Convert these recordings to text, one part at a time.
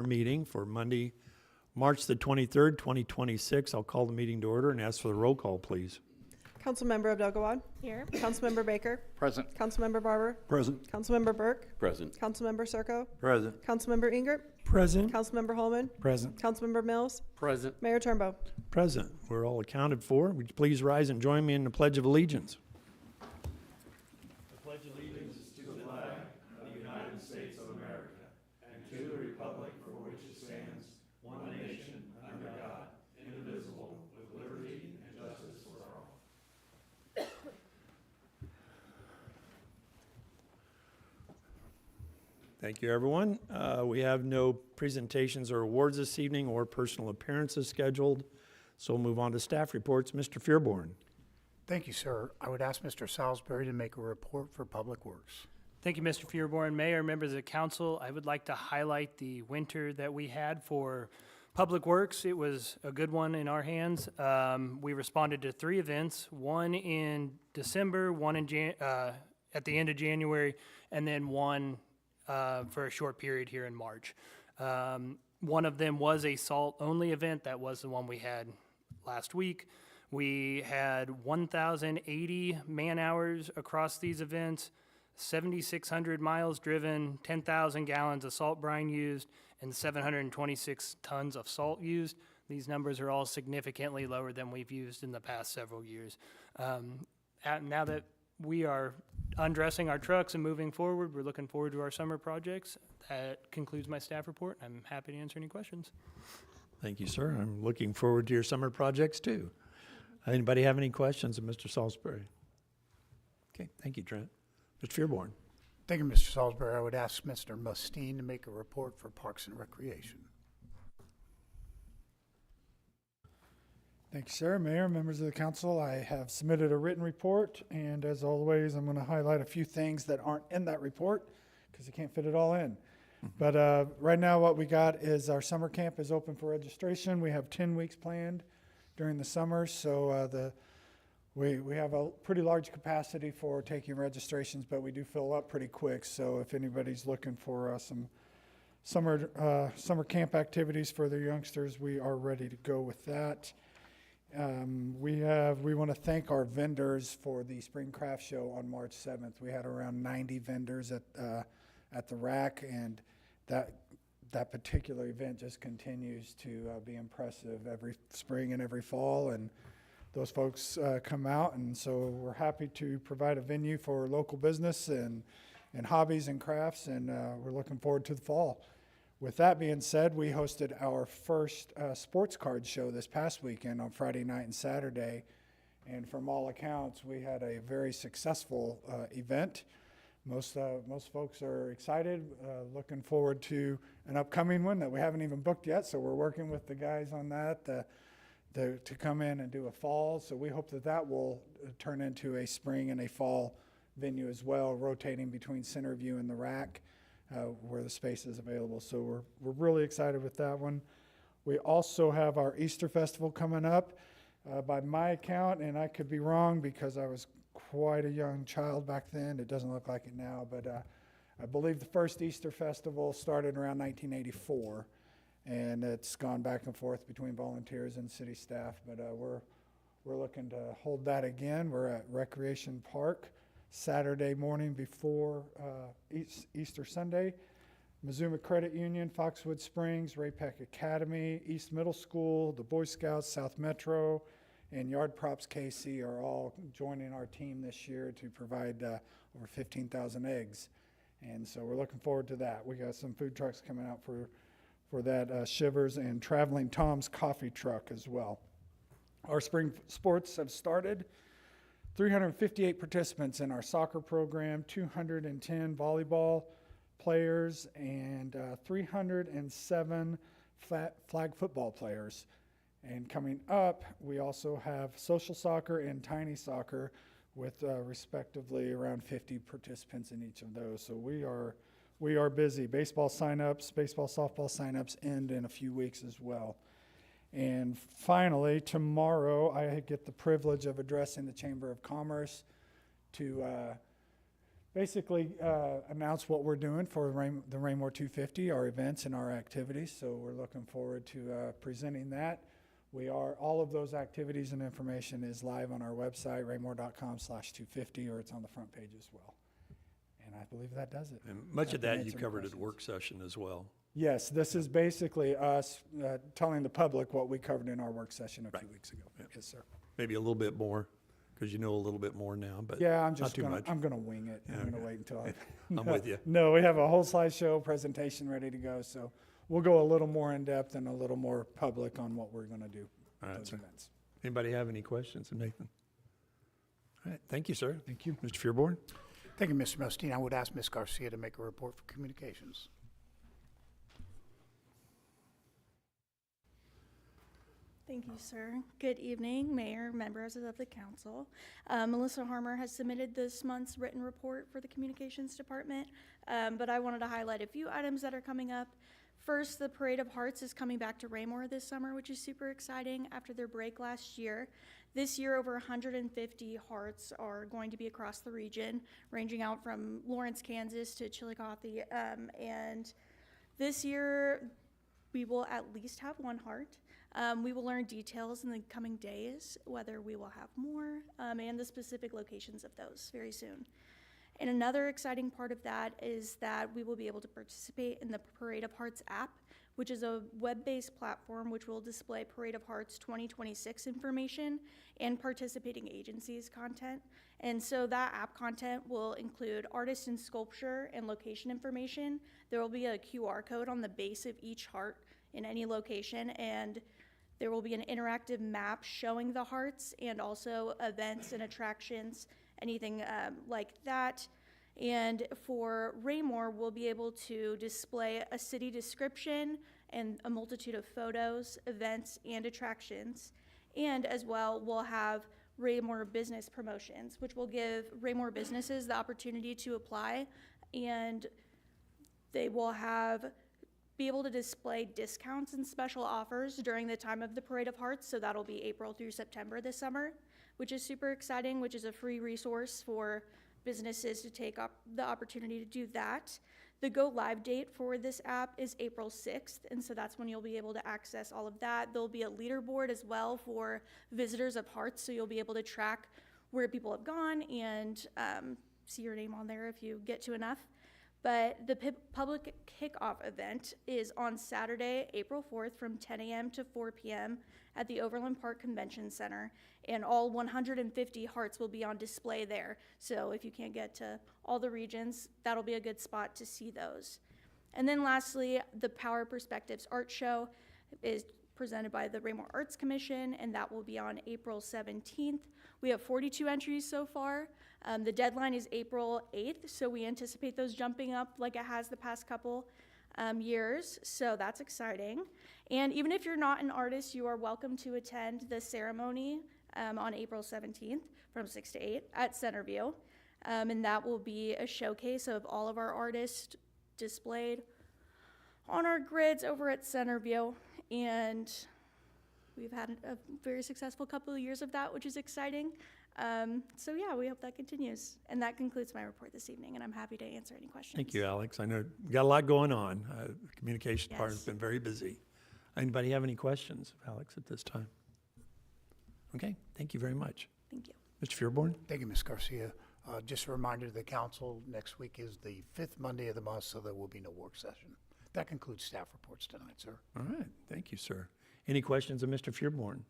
Meeting for Monday, March the 23rd, 2026. I'll call the meeting to order and ask for the roll call, please. Councilmember Abdelgawad. Here. Councilmember Baker. Present. Councilmember Barber. Present. Councilmember Burke. Present. Councilmember Circo. Present. Councilmember Ingert. Present. Councilmember Holman. Present. Councilmember Mills. Present. Mayor Turnbow. Present. We're all accounted for. Would you please rise and join me in the Pledge of Allegiance? Thank you, everyone. We have no presentations or awards this evening or personal appearances scheduled, so we'll move on to staff reports. Mr. Fearborn. Thank you, sir. I would ask Mr. Salisbury to make a report for Public Works. Thank you, Mr. Fearborn. Mayor, members of the council, I would like to highlight the winter that we had for Public Works. It was a good one in our hands. We responded to 3 events, one in December, one in at the end of January, and then one for a short period here in March. One of them was a salt-only event. That was the one we had last week. We had 1,080 man-hours across these events, 7,600 miles driven, 10,000 gallons of salt brine used, and 726 tons of salt used. These numbers are all significantly lower than we've used in the past several years. Now that we are undressing our trucks and moving forward, we're looking forward to our summer projects. That concludes my staff report. I'm happy to answer any questions. Thank you, sir. I'm looking forward to your summer projects, too. Anybody have any questions of Mr. Salisbury? Okay, thank you, Trent. Mr. Fearborn. Thank you, Mr. Salisbury. I would ask Mr. Mustine to make a report for Parks and Recreation. Thank you, sir. Mayor, members of the council, I have submitted a written report, and as always, I'm going to highlight a few things that aren't in that report because I can't fit it all in. But right now what we got is our summer camp is open for registration. We have 10 weeks planned during the summer, so we have a pretty large capacity for taking registrations, but we do fill up pretty quick. So if anybody's looking for some summer camp activities for their youngsters, we are ready to go with that. We want to thank our vendors for the Spring Craft Show on March 7th. We had around 90 vendors at the rack, and that particular event just continues to be impressive every spring and every fall, and those folks come out, and so we're happy to provide a venue for local business and hobbies and crafts, and we're looking forward to the fall. With that being said, we hosted our first sports card show this past weekend on Friday night and Saturday, and from all accounts, we had a very successful event. Most folks are excited, looking forward to an upcoming one that we haven't even booked yet, so we're working with the guys on that to come in and do a fall. So we hope that will turn into a spring and a fall venue as well, rotating between Centerview and the rack. Where the space is available. So we're really excited with that one. We also have our Easter Festival coming up. By my account, and I could be wrong because I was quite a young child back then, it doesn't look like it now, but I believe the first Easter Festival started around 1984, and it's gone back and forth between volunteers and city staff, but we're looking to hold that again. We're at Recreation Park Saturday morning before Easter Sunday. Mazuma Credit Union, Foxwood Springs, Ray-Pec Academy, East Middle School, the Boy Scouts, South Metro, and Yard Props KC are all joining our team this year to provide over 15,000 eggs. And so we're looking forward to that. We got some food trucks coming out for that, Shivers and Traveling Tom's coffee truck as well. Our spring sports have started. 358 participants in our soccer program, 210 volleyball players, and 307 flag football players. And coming up, we also have social soccer and tiny soccer with respectively around 50 participants in each of those. So we are busy. Baseball signups, baseball, softball signups end in a few weeks as well. And finally, tomorrow, I get the privilege of addressing the Chamber of Commerce to basically announce what we're doing for the Raymore 250, our events and our activities. So we're looking forward to presenting that. All of those activities and information is live on our website, raymore.com/250, or it's on the front page as well. And I believe that does it. And much I of can that you answer any covered at questions. work session as well. Yes, this is basically us telling the public what we covered in our work session a few Right. weeks ago. Yeah. Yes, sir. Maybe a little bit more, because you know a little bit more now, but Yeah, I'm not just too gonna, much. I'm gonna wing it. Yeah, I'm gonna okay. wait until I. I'm with you. No, we have a whole slideshow presentation ready to go, so we'll go a little more in-depth and a little more public on what we're gonna do All at right, those sir. events. Anybody have any questions of Nathan? All right, thank you, sir. Thank you. Mr. Fearborn? Thank you, Mr. Musteen. I would ask Ms. Garcia to make a report for communications. Thank you, sir. Good evening, Mayor, members of the council. Melissa Harmer has submitted this month's written report for the Communications Department, but I wanted to highlight a few items that are coming up. First, the Parade of Hearts is coming back to Raymore this summer, which is super exciting after their break last year. This year, over 150 hearts are going to be across the region, ranging out from Lawrence, Kansas to Chillicothe. And this year, we will at least have one heart. We will learn details in the coming days, whether we will have more, and the specific locations of those very soon. And another exciting part of that is that we will be able to participate in the Parade of Hearts app, which is a web-based platform which will display Parade of Hearts 2026 information and participating agencies' content. And so that app content will include artist and sculpture and location information. There will be a QR code on the base of each heart in any location, and there will be an interactive map showing the hearts and also events and attractions, anything like that. And for Raymore, we'll be able to display a city description and a multitude of photos, events, and attractions. And as well, we'll have Raymore business promotions, which will give Raymore businesses the opportunity to apply, and they will be able to display discounts and special offers during the time of the Parade of Hearts. So that'll be April through September this summer, which is super exciting, which is a free resource for businesses to take up the opportunity to do that. The go live date for this app is April 6th, and so that's when you'll be able to access all of that. There'll be a leaderboard as well for visitors of Hearts, so you'll be able to track where people have gone and see your name on there if you get to enough. But the public kickoff event is on Saturday, April 4th from 10 a.m. to 4 p.m. at the Overland Park Convention Center, and all 150 hearts will be on display there. So if you can't get to all the regions, that'll be a good spot to see those. And then lastly, the Power Perspectives Art Show is presented by the Raymore Arts Commission, and that will be on April 17th. We have 42 entries so far. The deadline is April 8th, so we anticipate those jumping up like it has the past couple years, so that's exciting. And even if you're not an artist, you are welcome to attend the ceremony on April 17th from 6 to 8 at Centerview. And that will be a showcase of all of our artists displayed on our grids over at Centerview. And we've had a very successful couple of years of that, which is exciting. So yeah, we hope that continues. And that concludes my report this evening, and I'm happy to answer any questions. Thank you, Alex. I know you got a lot going on. The communication department's Yes. been very busy. Anybody have any questions of Alex at this time? Okay, thank you very much. Thank you. Mr. Fearborn? Thank you, Ms. Garcia. Just a reminder to the council, next week is the 5th Monday of the month, so there will be no work session. That concludes staff reports tonight, sir. All right, thank you, sir. Any questions of Mr. Fearborn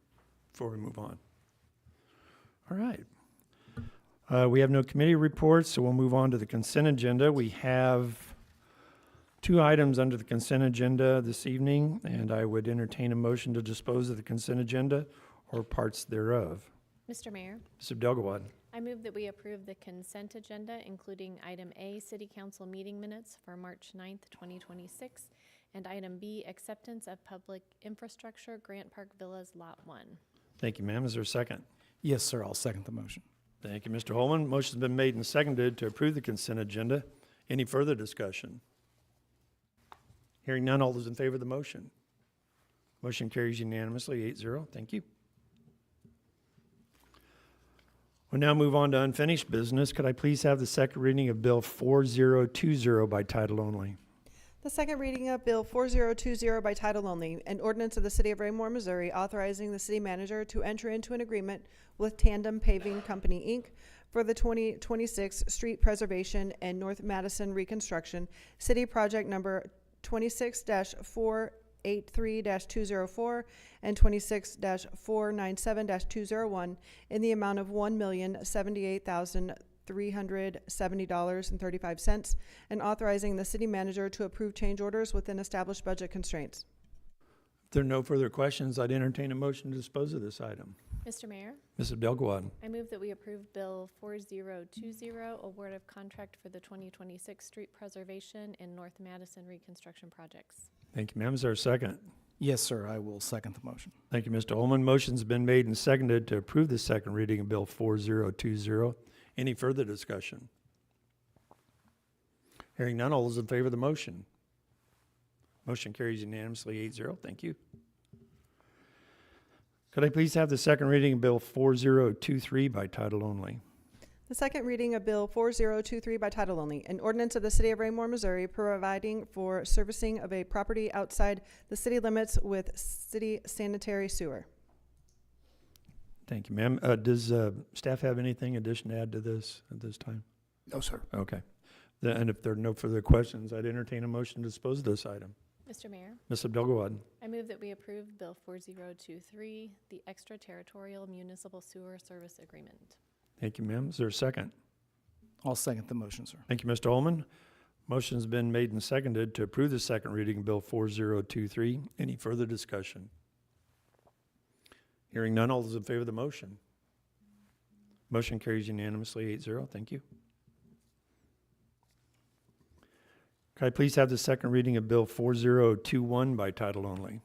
before we move on? All right. We have no committee reports, so we'll move on to the consent agenda. We have 2 items under the consent agenda this evening, and I would entertain a motion to dispose of the consent agenda or parts thereof. Mr. Mayor, Ms. Abdelgawad. I move that we approve the consent agenda, including item A, City Council meeting minutes for March 9th, 2026, and item B, acceptance of public infrastructure, Grant Park Villas, Lot 1. Thank you, ma'am. Is there a second? Yes, sir, I'll second the motion. Thank you, Mr. Holman. Motion's been made and seconded to approve the consent agenda. Any further discussion? Hearing none, all those in favor of the motion? Motion carries unanimously, 8-0. Thank you. We'll now move on to unfinished business. Could I please have the second reading of Bill 4020 by title only? The second reading of Bill 4020 by title only, an ordinance of the City of Raymore, Missouri, authorizing the city manager to enter into an agreement with Tandem Paving Company, Inc. for the 2026 street preservation and North Madison reconstruction, city project number 26-483-204 and 26-497-201 in the amount of $1,078,370.35, and authorizing the city manager to approve change orders within established budget constraints. If there are no further questions, I'd entertain a motion to dispose of this item. Mr. Mayor, Ms. Abdelgawad. I move that we approve Bill 4020, award of contract for the 2026 street preservation and North Madison reconstruction projects. Thank you, ma'am. Is there a second? Yes, sir, I will second the motion. Thank you, Mr. Holman. Motion's been made and seconded to approve the second reading of Bill 4020. Any further discussion? Hearing none, all those in favor of the motion? Motion carries unanimously 8-0. Thank you. Could I please have the second reading of Bill 4023 by title only? The second reading of Bill 4023 by title only, an ordinance of the City of Raymore, Missouri, providing for servicing of a property outside the city limits with city sanitary sewer. Thank you, ma'am. Does staff have anything addition to add to this at this time? No, sir. Okay. And if there are no further questions, I'd entertain a motion to dispose of this item. Mr. Mayor, Ms. Abdelgawad. I move that we approve Bill 4023, the extraterritorial municipal sewer service agreement. Thank you, ma'am. Is there a second? I'll second the motion, sir. Thank you, Mr. Holman. Motion's been made and seconded to approve the second reading of Bill 4023. Any further discussion? Hearing none, all those in favor of the motion? Motion carries unanimously 8-0. Thank you. Could I please have the second reading of Bill 4021 by title only?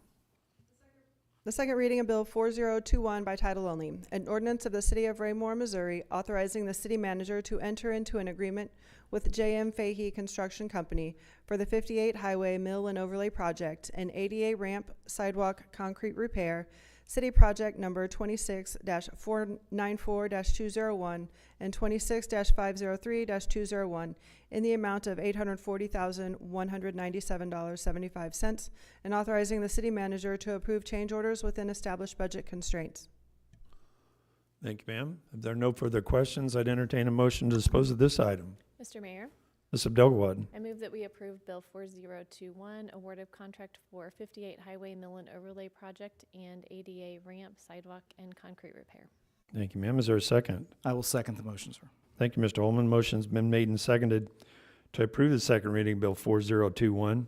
The second reading of Bill 4021 by title only, an ordinance of the City of Raymore, Missouri, authorizing the city manager to enter into an agreement with J.M. Fahey Construction Company for the 58 Highway Mill and Overlay Project, an ADA ramp sidewalk concrete repair, city project number 26-494-201 and 26-503-201 in the amount of $840,197.75, and authorizing the city manager to approve change orders within established budget constraints. Thank you, ma'am. If there are no further questions, I'd entertain a motion to dispose of this item. Mr. Mayor, Ms. Abdelgawad. I move that we approve Bill 4021, award of contract for 58 Highway Mill and Overlay Project and ADA ramp, sidewalk, and concrete repair. Thank you, ma'am. Is there a second? I will second the motion, sir. Thank you, Mr. Holman. Motion's been made and seconded to approve the second reading of Bill 4021.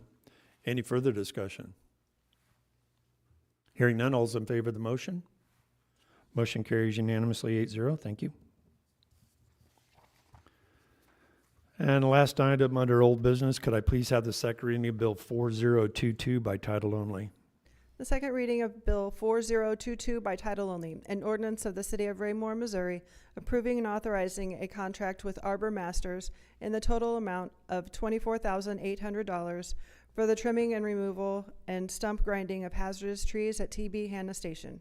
Any further discussion? Hearing none, all's in favor of the motion? Motion carries unanimously 8-0. Thank you. And the last item under old business, could I please have the second reading of Bill 4022 by title only? The second reading of Bill 4022 by title only, an ordinance of the City of Raymore, Missouri, approving and authorizing a contract with Arbor Masters in the total amount of $24,800 for the trimming and removal and stump grinding of hazardous trees at TB Hanna Station.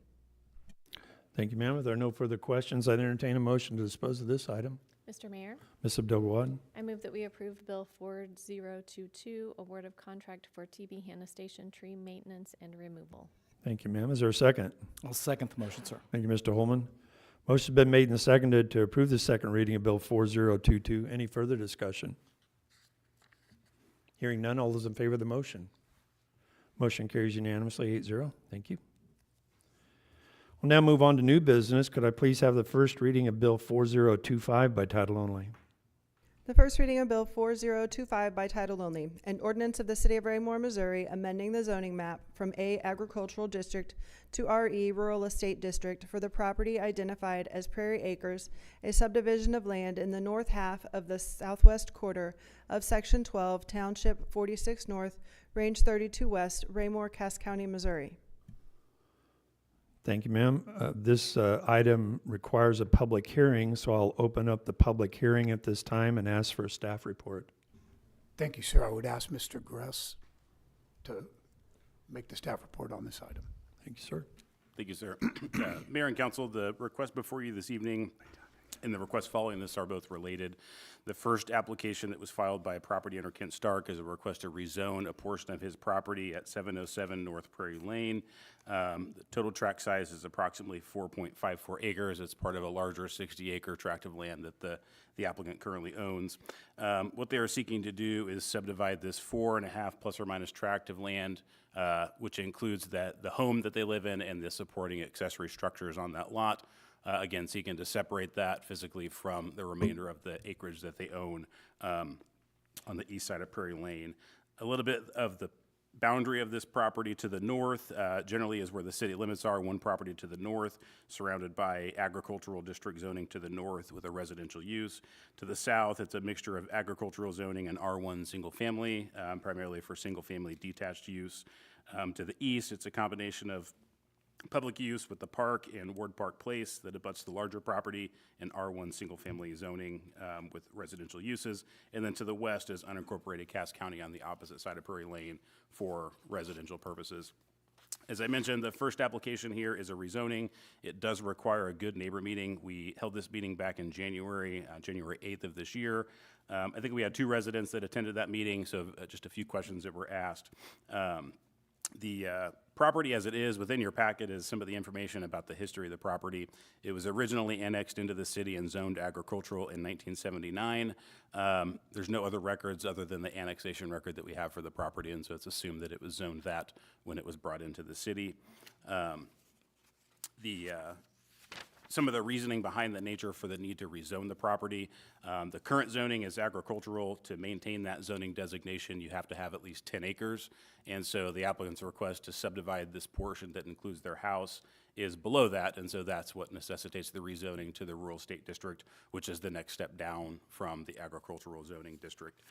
Thank you, ma'am. If there are no further questions, I'd entertain a motion to dispose of this item. Mr. Mayor, Ms. Abdelgawad. I move that we approve Bill 4022, award of contract for TB Hanna Station tree maintenance and removal. Thank you, ma'am. Is there a second? I'll second the motion, sir. Thank you, Mr. Holman. Motion's been made and seconded to approve the second reading of Bill 4022. Any further discussion? Hearing none, all those in favor of the motion? Motion carries unanimously 8-0. Thank you. We'll now move on to new business. Could I please have the first reading of Bill 4025 by title only? The first reading of Bill 4025 by title only, an ordinance of the City of Raymore, Missouri, amending the zoning map from A Agricultural District to RE Rural Estate District for the property identified as Prairie Acres, a subdivision of land in the north half of the southwest quarter of Section 12, Township 46 North, Range 32 West, Raymore, Cass County, Missouri. Thank you, ma'am. This item requires a public hearing, so I'll open up the public hearing at this time and ask for a staff report. Thank you, sir. I would ask Mr. Gress to make the staff report on this item. Thank you, sir. Thank you, sir. Mayor and council, the request before you this evening And the requests following this are both related. The first application that was filed by property owner Kent Stark is a request to rezone a portion of his property at 707 North Prairie Lane. The total tract size is approximately 4.54 acres. It's part of a larger 60-acre tract of land that the applicant currently owns. What they are seeking to do is subdivide this 4.5 plus or minus tract of land, which includes the home that they live in and the supporting accessory structures on that lot. Again, seeking to separate that physically from the remainder of the acreage that they own on the east side of Prairie Lane. A little bit of the boundary of this property to the north generally is where the city limits are, one property to the north, surrounded by agricultural district zoning to the north with a residential use. To the south, it's a mixture of agricultural zoning and R1 single family, primarily for single family detached use. To the east, it's a combination of public use with the park and Ward Park Place that abuts the larger property, and R1 single-family zoning with residential uses. And then to the west is unincorporated Cass County on the opposite side of Prairie Lane for residential purposes. As I mentioned, the first application here is a rezoning. It does require a good neighbor meeting. We held this meeting back in January 8th of this year. I think we had 2 residents that attended that meeting, so just a few questions that were asked. The property as it is within your packet is some of the information about the history of the property. It was originally annexed into the city and zoned agricultural in 1979. There's no other records other than the annexation record that we have for the property, and so it's assumed that it was zoned that when it was brought into the city. Some of the reasoning behind the nature for the need to rezone the property. The current zoning is agricultural. To maintain that zoning designation, you have to have at least 10 acres. And so the applicant's request to subdivide this portion that includes their house is below that. And so that's what necessitates the rezoning to the rural estate district, which is the next step down from the agricultural zoning district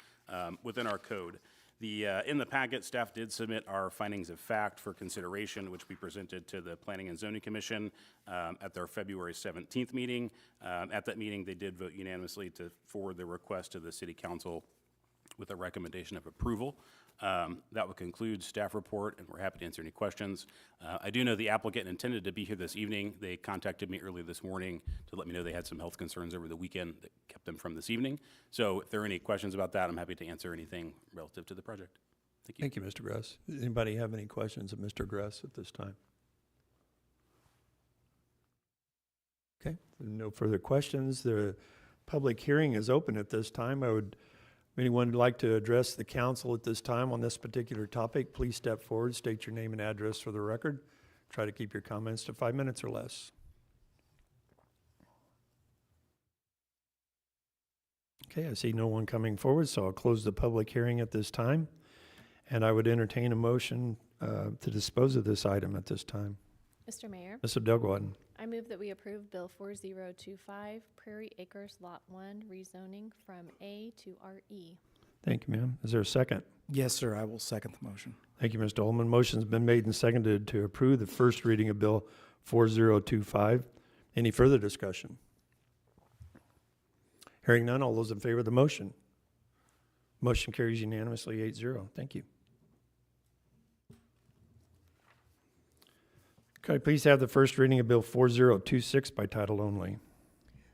within our code. In the packet, staff did submit our findings of fact for consideration, which we presented to the Planning and Zoning Commission at their February 17th meeting. At that meeting, they did vote unanimously to forward the request to the City Council with a recommendation of approval. That would conclude staff report, and we're happy to answer any questions. I do know the applicant intended to be here this evening. They contacted me early this morning to let me know they had some health concerns over the weekend that kept them from this evening. So if there are any questions about that, I'm happy to answer anything relative to the project. Thank you. Thank you, Mr. Gress. Anybody have any questions of Mr. Gress at this time? Okay, no further questions. The public hearing is open at this time. If anyone would like to address the council at this time on this particular topic, please step forward, state your name and address for the record. Try to keep your comments to 5 minutes or less. Okay, I see no one coming forward, so I'll close the public hearing at this time. And I would entertain a motion to dispose of this item at this time. Mr. Mayor, Ms. Abdelgawad. I move that we approve Bill 4025, Prairie Acres Lot 1, rezoning from A to RE. Thank you, ma'am. Is there a second? Yes, sir, I will second the motion. Thank you, Mr. Ullman. Motion's been made and seconded to approve the first reading of Bill 4025. Any further discussion? Hearing none, all those in favor of the motion? Motion carries unanimously 8-0. Thank you. Could I please have the first reading of Bill 4026 by title only?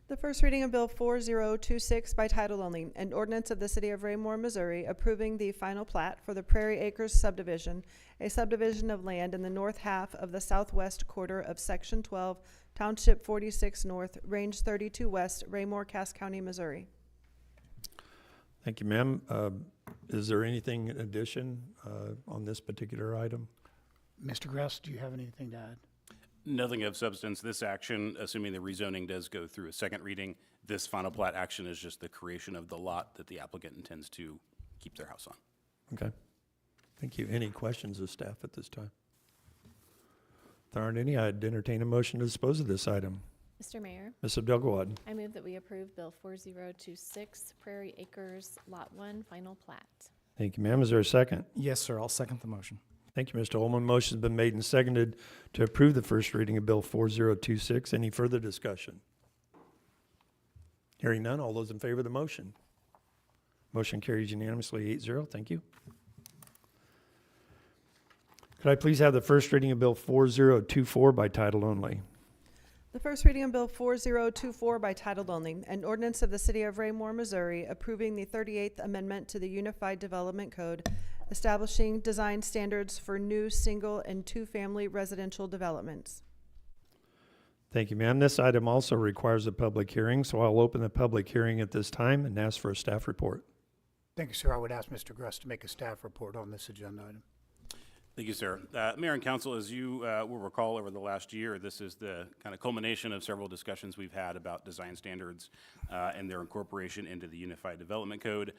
The first reading of Bill 4026 by title only, an ordinance of the City of Raymore, Missouri, approving the final plat for the Prairie Acres subdivision, a subdivision of land in the north half of the southwest quarter of Section 12, Township 46 North, Range 32 West, Raymore, Cass County, Missouri. Thank you, ma'am. Is there anything in addition on this particular item? Mr. Gress, do you have anything to add? Nothing of substance. This action, assuming the rezoning does go through a second reading, this final plat action is just the creation of the lot that the applicant intends to keep their house on. Okay. Thank you. Any questions of staff at this time? If there aren't any, I'd entertain a motion to dispose of this item. Mr. Mayor, Ms. Abdelgawad. I move that we approve Bill 4026, Prairie Acres Lot 1, final plat. Thank you, ma'am. Is there a second? Yes, sir, I'll second the motion. Thank you, Mr. Ullman. Motion's been made and seconded to approve the first reading of Bill 4026. Any further discussion? Hearing none, all those in favor of the motion? Motion carries unanimously 8-0. Thank you. Could I please have the first reading of Bill 4024 by title only? The first reading of Bill 4024 by title only, an ordinance of the City of Raymore, Missouri, approving the 38th Amendment to the Unified Development Code, establishing design standards for new single and two-family residential developments. Thank you, ma'am. This item also requires a public hearing, so I'll open the public hearing at this time and ask for a staff report. Thank you, sir. I would ask Mr. Gruss to make a staff report on this agenda item. Thank you, sir. Mayor and council, as you will recall over the last year, this is the kind of culmination of several discussions we've had about design standards and their incorporation into the Unified Development Code.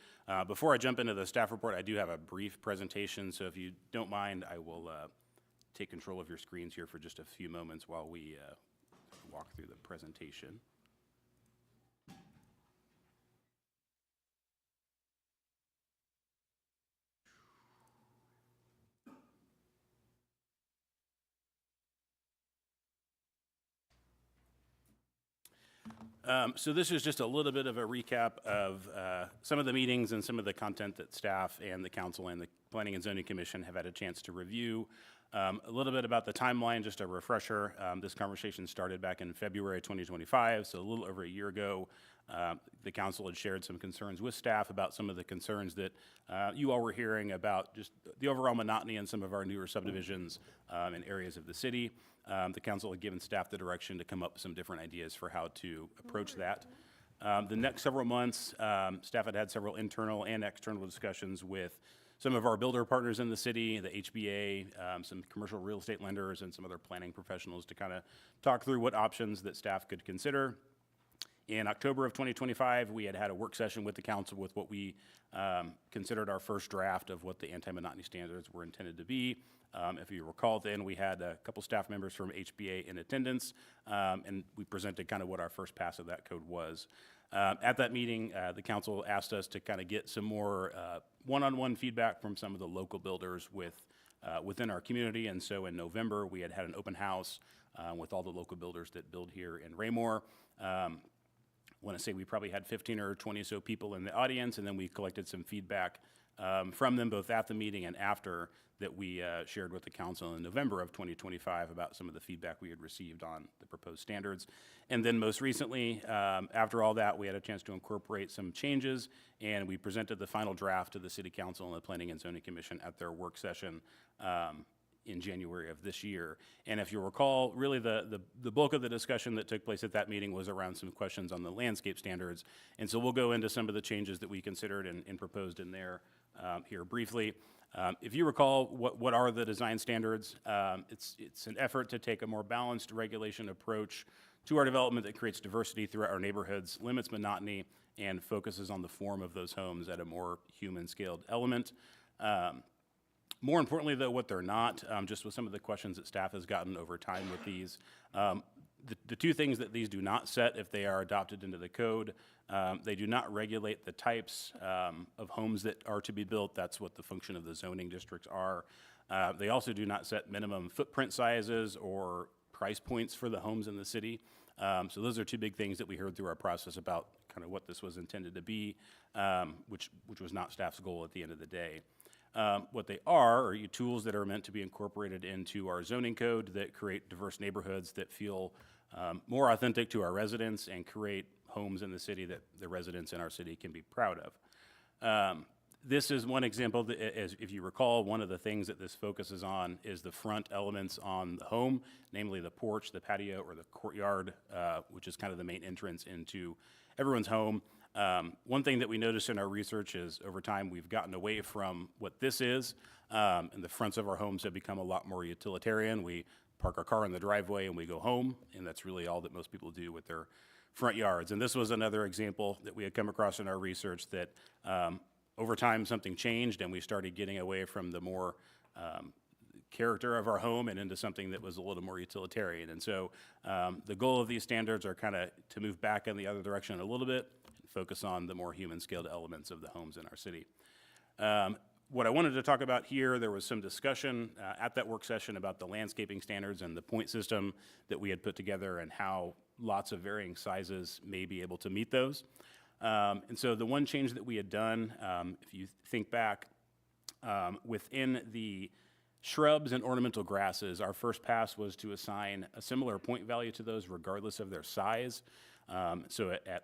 Before I jump into the staff report, I do have a brief presentation, so if you don't mind, I will take control of your screens here for just a few moments while we walk through the presentation. So this is just a little bit of a recap of some of the meetings and some of the content that staff and the council and the Planning and Zoning Commission have had a chance to review. A little bit about the timeline, just a refresher. This conversation started back in February 2025, so a little over a year ago. The council had shared some concerns with staff about some of the concerns that you all were hearing about just the overall monotony in some of our newer subdivisions in areas of the city. The council had given staff the direction to come up with some different ideas for how to approach that. The next several months, staff had had several internal and external discussions with some of our builder partners in the city, the HBA, some commercial real estate lenders, and some other planning professionals to kind of talk through what options that staff could consider. In October of 2025, we had a work session with the council with what we considered our first draft of what the anti-monotony standards were intended to be. If you recall then, we had a couple staff members from HBA in attendance, and we presented kind of what our first pass of that code was. At that meeting, the council asked us to kind of get some more one-on-one feedback from some of the local builders within our community, and so in November, we had an open house with all the local builders that build here in Raymore. I want to say we probably had 15 or 20 or so people in the audience, and then we collected some feedback from them both at the meeting and after that we shared with the council in November of 2025 about some of the feedback we had received on the proposed standards. And then most recently, after all that, we had a chance to incorporate some changes, and we presented the final draft to the City Council and the Planning and Zoning Commission at their work session in January of this year. And if you recall, really the bulk of the discussion that took place at that meeting was around some questions on the landscape standards. And so we'll go into some of the changes that we considered and proposed in there here briefly. If you recall, what are the design standards? It's an effort to take a more balanced regulation approach to our development that creates diversity throughout our neighborhoods, limits monotony, and focuses on the form of those homes at a more human-scaled element. More importantly, though, what they're not, just with some of the questions that staff has gotten over time with these, the two things that these do not set if they are adopted into the code, they do not regulate the types of homes that are to be built. That's what the function of the zoning districts are. They also do not set minimum footprint sizes or price points for the homes in the city. So those are two big things that we heard through our process about kind of what this was intended to be, which was not staff's goal at the end of the day. What they are tools that are meant to be incorporated into our zoning code that create diverse neighborhoods that feel more authentic to our residents and create homes in the city that the residents in our city can be proud of. This is one example that, if you recall, one of the things that this focuses on is the front elements on the home, namely the porch, the patio, or the courtyard, which is kind of the main entrance into everyone's home. One thing that we noticed in our research is over time we've gotten away from what this is, and the fronts of our homes have become a lot more utilitarian. We park our car in the driveway and we go home, and that's really all that most people do with their front yards. And this was another example that we had come across in our research that over time something changed and we started getting away from the more character of our home and into something that was a little more utilitarian. And so the goal of these standards are kind of to move back in the other direction a little bit, focus on the more human-scaled elements of the homes in our city. What I wanted to talk about here, there was some discussion at that work session about the landscaping standards and the point system that we had put together and how lots of varying sizes may be able to meet those. And so the one change that we had done, if you think back, within the Shrubs and ornamental grasses, our first pass was to assign a similar point value to those regardless of their size. So at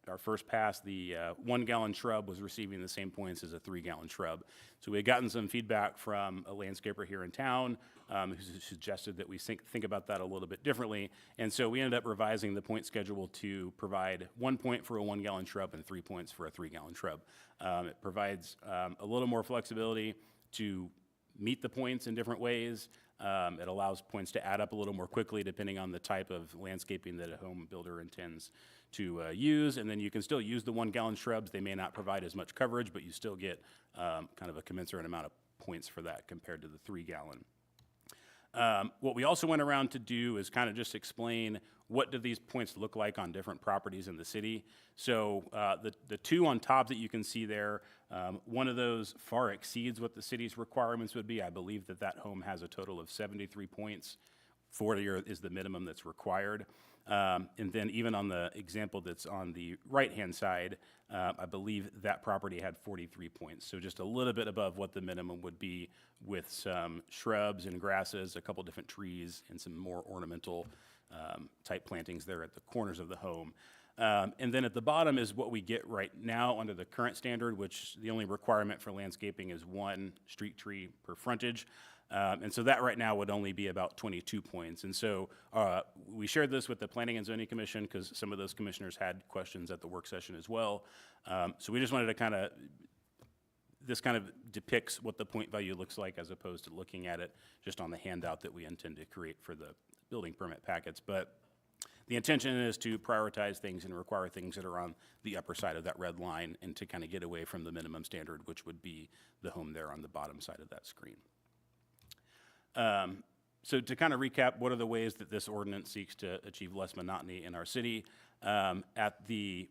our first pass, the 1 gallon shrub was receiving the same points as a 3 gallon shrub. So we had gotten some feedback from a landscaper here in town who suggested that we think about that a little bit differently. And so we ended up revising the point schedule to provide 1 point for a 1 gallon shrub and 3 points for a 3 gallon shrub. It provides a little more flexibility to meet the points in different ways. It allows points to add up a little more quickly depending on the type of landscaping that a home builder intends to use. And then you can still use the 1 gallon shrubs. They may not provide as much coverage, but you still get kind of a commensurate amount of points for that compared to the 3 gallon. What we also went around to do is kind of just explain what do these points look like on different properties in the city. So the two on top that you can see there, one of those far exceeds what the city's requirements would be. I believe that that home has a total of 73 points. 40 is the minimum that's required. And then even on the example that's on the right-hand side, I believe that property had 43 points. So just a little bit above what the minimum would be with some shrubs and grasses, a couple different trees, and some more ornamental type plantings there at the corners of the home. And then at the bottom is what we get right now under the current standard, which the only requirement for landscaping is 1 street tree per frontage. And so that right now would only be about 22 points. And so we shared this with the Planning and Zoning Commission because some of those commissioners had questions at the work session as well. So we just wanted to this kind of depicts what the point value looks like as opposed to looking at it just on the handout that we intend to create for the building permit packets. But the intention is to prioritize things and require things that are on the upper side of that red line and to kind of get away from the minimum standard, which would be the home there on the bottom side of that screen. So to kind of recap, what are the ways that this ordinance seeks to achieve less monotony in our city? At the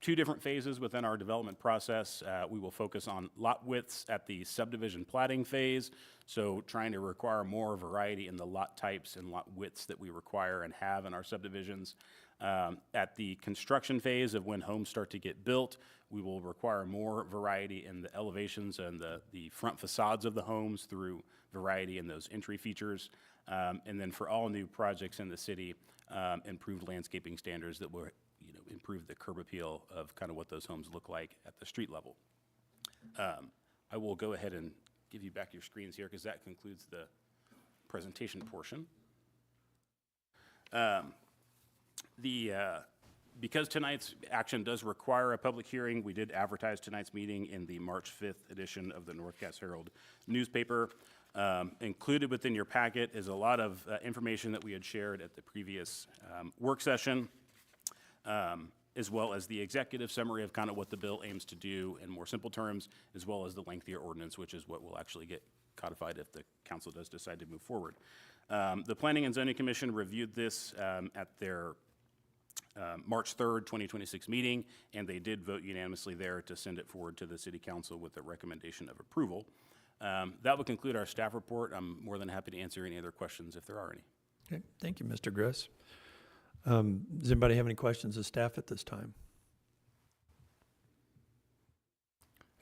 2 different phases within our development process, we will focus on lot widths at the subdivision platting phase, so trying to require more variety in the lot types and lot widths that we require and have in our subdivisions. At the construction phase of when homes start to get built, we will require more variety in the elevations and the front facades of the homes through variety in those entry features. And then for all new projects in the city, improved landscaping standards that will improve the curb appeal of kind of what those homes look like at the street level. I will go ahead and give you back your screens here because that concludes the presentation portion. Because tonight's action does require a public hearing, we did advertise tonight's meeting in the March 5th edition of the North Cass Herald newspaper. Included within your packet is a lot of information that we had shared at the previous work session, as well as the executive summary of kind of what the bill aims to do in more simple terms, as well as the lengthier ordinance, which is what will actually get codified if the council does decide to move forward. The Planning and Zoning Commission reviewed this at their March 3rd, 2026 meeting, and they did vote unanimously there to send it forward to the City Council with a recommendation of approval. That would conclude our staff report. I'm more than happy to answer any other questions if there are any. Okay, thank you, Mr. Griss. Does anybody have any questions of staff at this time?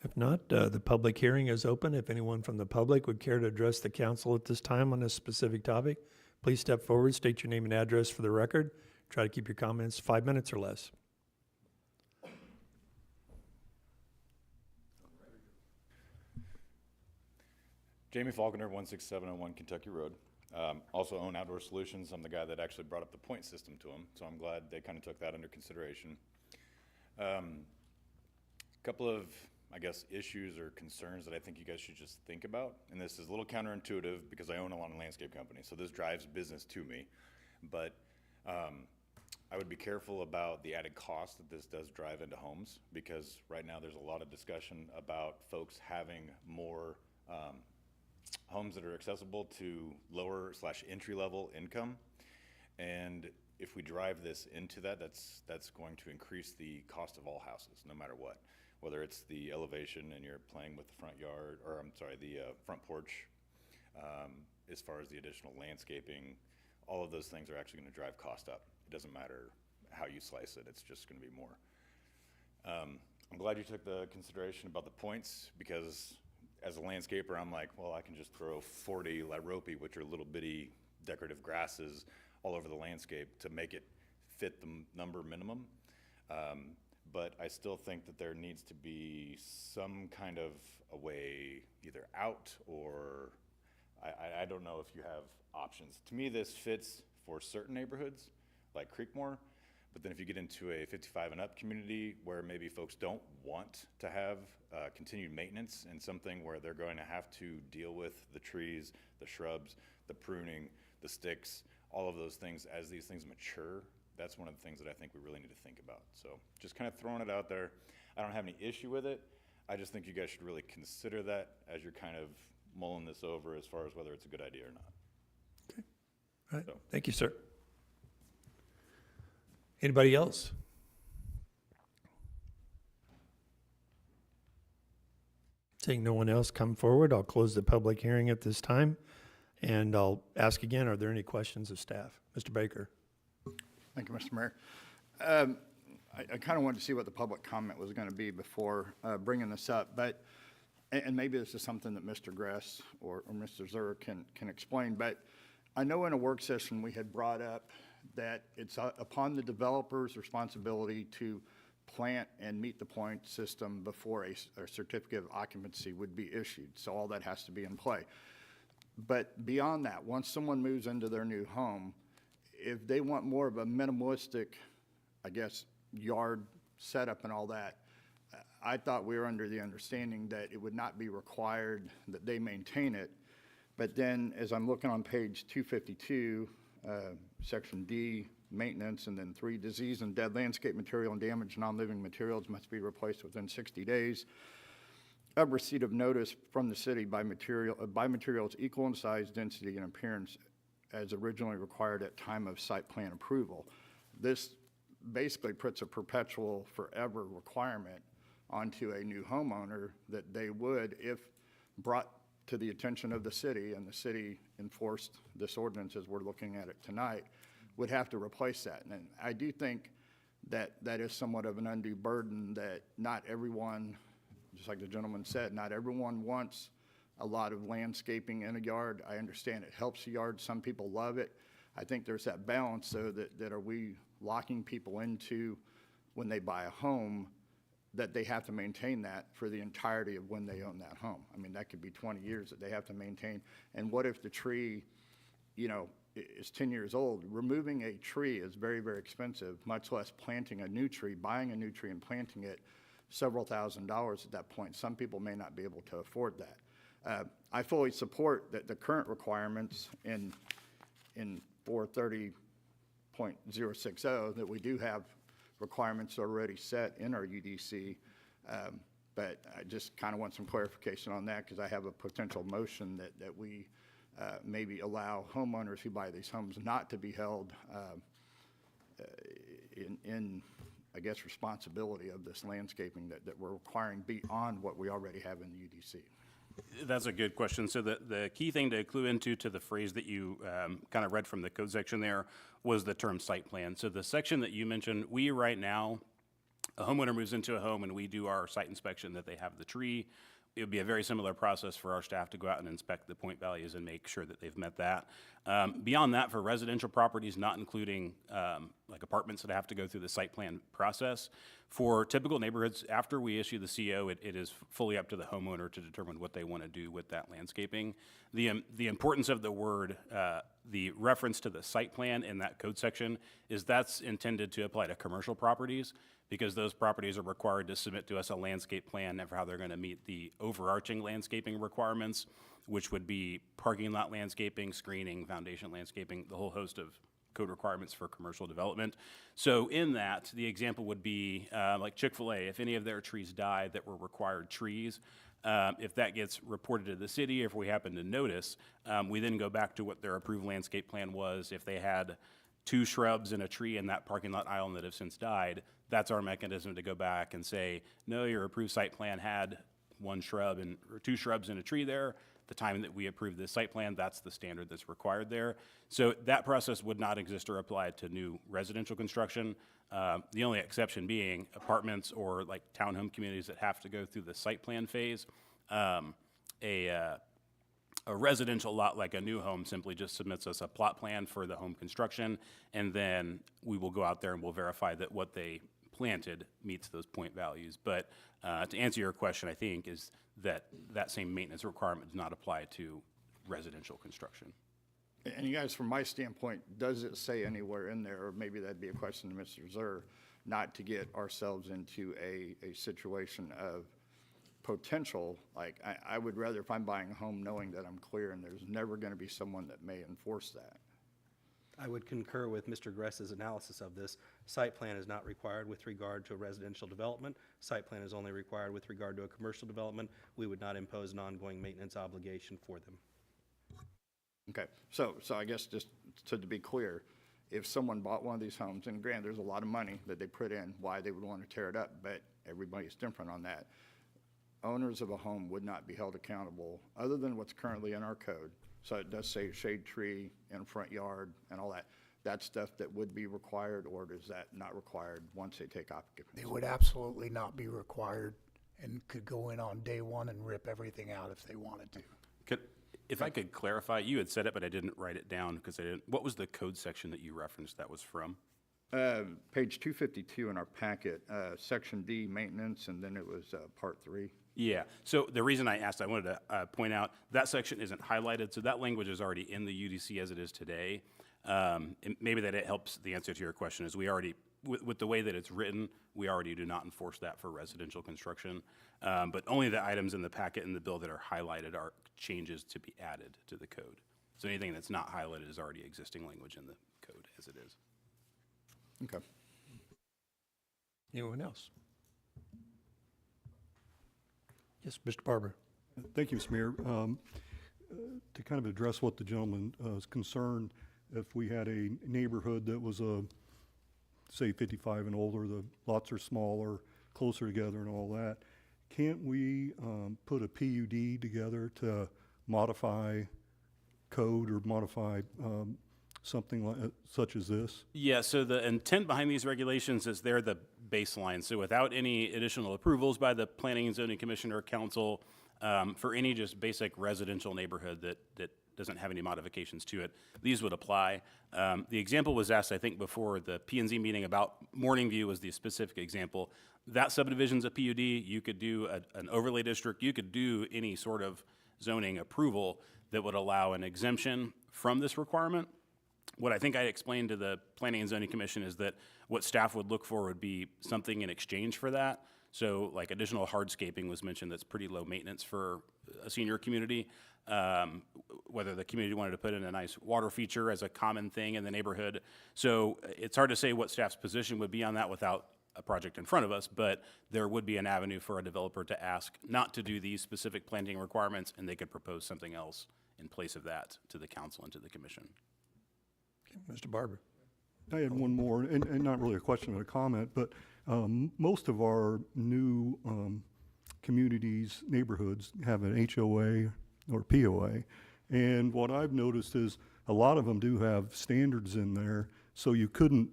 If not, the public hearing is open. If anyone from the public would care to address the council at this time on this specific topic, please step forward, state your name and address for the record. Try to keep your comments 5 minutes or less. Jamie Falconer, 16701 Kentucky Road. Also own Outdoor Solutions. I'm the guy that actually brought up the point system to them, so I'm glad they kind of took that under consideration. A couple of, I guess, issues or concerns that I think you guys should just think about, and this is a little counterintuitive because I own a lot of landscape companies, so this drives business to me, but I would be careful about the added cost that this does drive into homes, because right now there's a lot of discussion about folks having more homes that are accessible to lower / entry level income. And if we drive this into that, that's going to increase the cost of all houses, no matter what. Whether it's the elevation and you're playing with the front yard, or I'm sorry, the front porch, as far as the additional landscaping, all of those things are actually going to drive cost up. It doesn't matter how you slice it, it's just going to be more. I'm glad you took the consideration about the points, because as a landscaper, I'm like, well, I can just throw 40 Lyrope, which are little bitty decorative grasses, all over the landscape to make it fit the number minimum. But I still think that there needs to be some kind of a way either out or I don't know if you have options. To me, this fits for certain neighborhoods like Creekmore, but then if you get into a 55 and up community where maybe folks don't want to have continued maintenance and something where they're going to have to deal with the trees, the shrubs, the pruning, the sticks, all of those things as these things mature, that's one of the things that I think we really need to think about. So just kind of throwing it out there. I don't have any issue with it. I just think you guys should really consider that as you're kind of mulling this over as far as whether it's a good idea or not. All right, So. thank you, sir. Anybody else? Seeing no one else come forward, I'll close the public hearing at this time. And I'll ask again, are there any questions of staff? Mr. Baker? Thank you, Mr. Mayor. I kind of wanted to see what the public comment was going to be before bringing this up, but, and maybe this is something that Mr. Gress or Mr. Zur can explain, but I know in a work session we had brought up that it's upon the developer's responsibility to plant and meet the point system before a certificate of occupancy would be issued. So all that has to be in play. But beyond that, once someone moves into their new home, if they want more of a minimalistic, I guess, yard setup and all that, I thought we were under the understanding that it would not be required that they maintain it. But then as I'm looking on page 252, section D, maintenance, and then 3, disease and dead landscape material and damaged non-living materials must be replaced within 60 days of receipt of notice from the city by materials equal in size, density, and appearance as originally required at time of site plan approval. This basically puts a perpetual forever requirement onto a new homeowner that they would, if brought to the attention of the city and the city enforced this ordinance as we're looking at it tonight, would have to replace that. And I do think that that is somewhat of an undue burden that not everyone, just like the gentleman said, not everyone wants a lot of landscaping in a yard. I understand it helps a yard. Some people love it. I think there's that balance, though, that are we locking people into when they buy a home that they have to maintain that for the entirety of when they own that home. I mean, that could be 20 years that they have to maintain. And what if the tree, you know, is 10 years old? Removing a tree is very, very expensive, much less planting a new tree, buying a new tree and planting it, several $1,000s at that point. Some people may not be able to afford that. I fully support that the current requirements in 430.060 that we do have requirements already set in our UDC, but I just kind of want some clarification on that because I have a potential motion that we maybe allow homeowners who buy these homes not to be held in I guess, responsibility of this landscaping that we're requiring beyond what we already have in the UDC. That's a good question. So the key thing to clue into to the phrase that you kind of read from the code section there was the term site plan. So the section that you mentioned, we right now, a homeowner moves into a home and we do our site inspection that they have the tree. It would be a very similar process for our staff to go out and inspect the point values and make sure that they've met that. Beyond that, for residential properties, not including like apartments that have to go through the site plan process, for typical neighborhoods, after we issue the CO, it is fully up to the homeowner to determine what they want to do with that landscaping. The importance of the word, the reference to the site plan in that code section is that's intended to apply to commercial properties, because those properties are required to submit to us a landscape plan for how they're going to meet the overarching landscaping requirements, which would be parking lot landscaping, screening, foundation landscaping, the whole host of code requirements for commercial development. So in that, the example would be like Chick-fil-A. If any of their trees die that were required trees, if that gets reported to the city, if we happen to notice, we then go back to what their approved landscape plan was. If they had 2 shrubs and a tree in that parking lot island that have since died, that's our mechanism to go back and say, no, your approved site plan had 1 shrub or 2 shrubs and a tree there. The time that we approved this site plan, that's the standard that's required there. So that process would not exist or apply to new residential construction. The only exception being apartments or like townhome communities that have to go through the site plan phase. a residential lot like a new home simply just submits us a plot plan for the home construction, and then we will go out there and we'll verify that what they planted meets those point values. But to answer your question, I think, is that that same maintenance requirement does not apply to residential construction. And you guys, from my standpoint, does it say anywhere in there, or maybe that'd be a question to Mr. Zur, not to get ourselves into a situation of potential, like, I would rather, if I'm buying a home, knowing that I'm clear and there's never going to be someone that may enforce that. I would concur with Mr. Gress's analysis of this. Site plan is not required with regard to a residential development. Site plan is only required with regard to a commercial development. We would not impose an ongoing maintenance obligation for them. Okay, so I guess just to be clear, if someone bought one of these homes, and granted, there's a lot of money that they put in, why they would want to tear it up, but everybody's different on that. Owners of a home would not be held accountable, other than what's currently in our code. So it does say shade tree in front yard and all that. That's stuff that would be required, or is that not required once they take occupancy? They would absolutely not be required and could go in on day one and rip everything out if they wanted to. If I could clarify, you had said it, but I didn't write it down because I didn't. What was the code section that you referenced that was from? Page 252 in our packet, Section D, maintenance, and then it was Part 3. Yeah, so the reason I asked, I wanted to point out, that section isn't highlighted, so that language is already in the UDC as it is today. And maybe that it helps the answer to your question, is we already, with the way that it's written, we already do not enforce that for residential construction. But only the items in the packet and the bill that are highlighted are changes to be added to the code. So anything that's not highlighted is already existing language in the code as it is. Okay. Anyone else? Yes, Mr. Barber. Thank you, Mr. Mayor. To kind of address what the gentleman is concerned, if we had a neighborhood that was, say, 55 and older, the lots are smaller, closer together and all that, can't we put a PUD together to modify code or modify something like, such as this? Yeah, so the intent behind these regulations is they're the baseline. So without any additional approvals by the Planning and Zoning Commission or Council, for any just basic residential neighborhood that doesn't have any modifications to it, these would apply. The example was asked, I think, before the P&Z meeting about Morning View was the specific example. That subdivision's a PUD. You could do an overlay district. You could do any sort of zoning approval that would allow an exemption from this requirement. What I think I explained to the Planning and Zoning Commission is that what staff would look for would be something in exchange for that. So like additional hardscaping was mentioned, that's pretty low maintenance for a senior community. Whether the community wanted to put in a nice water feature as a common thing in the neighborhood. So it's hard to say what staff's position would be on that without a project in front of us, but there would be an avenue for a developer to ask not to do these specific planting requirements, and they could propose something else in place of that to the council and to the commission. Mr. Barber. I had one more, and not really a question, but a comment, but most of our new communities, neighborhoods have an HOA or POA. And what I've noticed is a lot of them do have standards in there, so you couldn't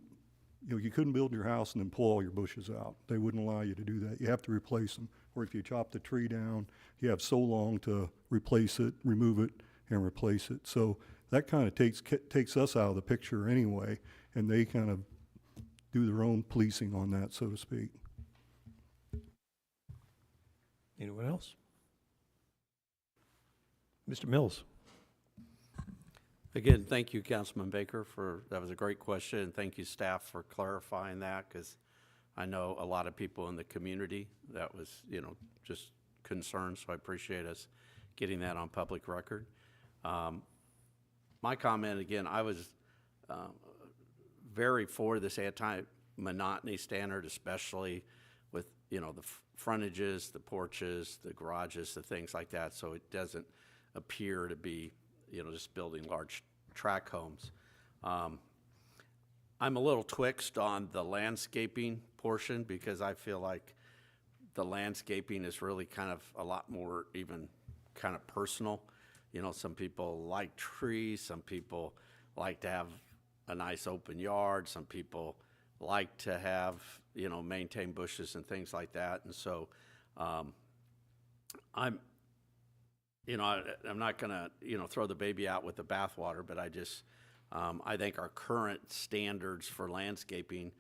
build your house and then pull all your bushes out. They wouldn't allow you to do that. You have to replace them. Or if you chop the tree down, you have so long to replace it, remove it, and replace it. So that kind of takes us out of the picture anyway, and they kind of do their own policing on that, so to speak. Anyone else? Mr. Mills. Again, thank you, Councilman Baker, that was a great question, and thank you, staff, for clarifying that, because I know a lot of people in the community that was, just concerned, so I appreciate us getting that on public record. My comment, again, I was very for this anti-monotony standard, especially with, the frontages, the porches, the garages, the things like that, so it doesn't appear to be, just building large tract homes. I'm a little twixt on the landscaping portion, because I feel like the landscaping is really kind of a lot more even kind of personal. Some people like trees, some people like to have a nice open yard, some people like to have, maintain bushes and things like that. And so I'm you know, I'm not gonna, you know, throw the baby out with the bathwater, but I just, I think our current standards for landscaping,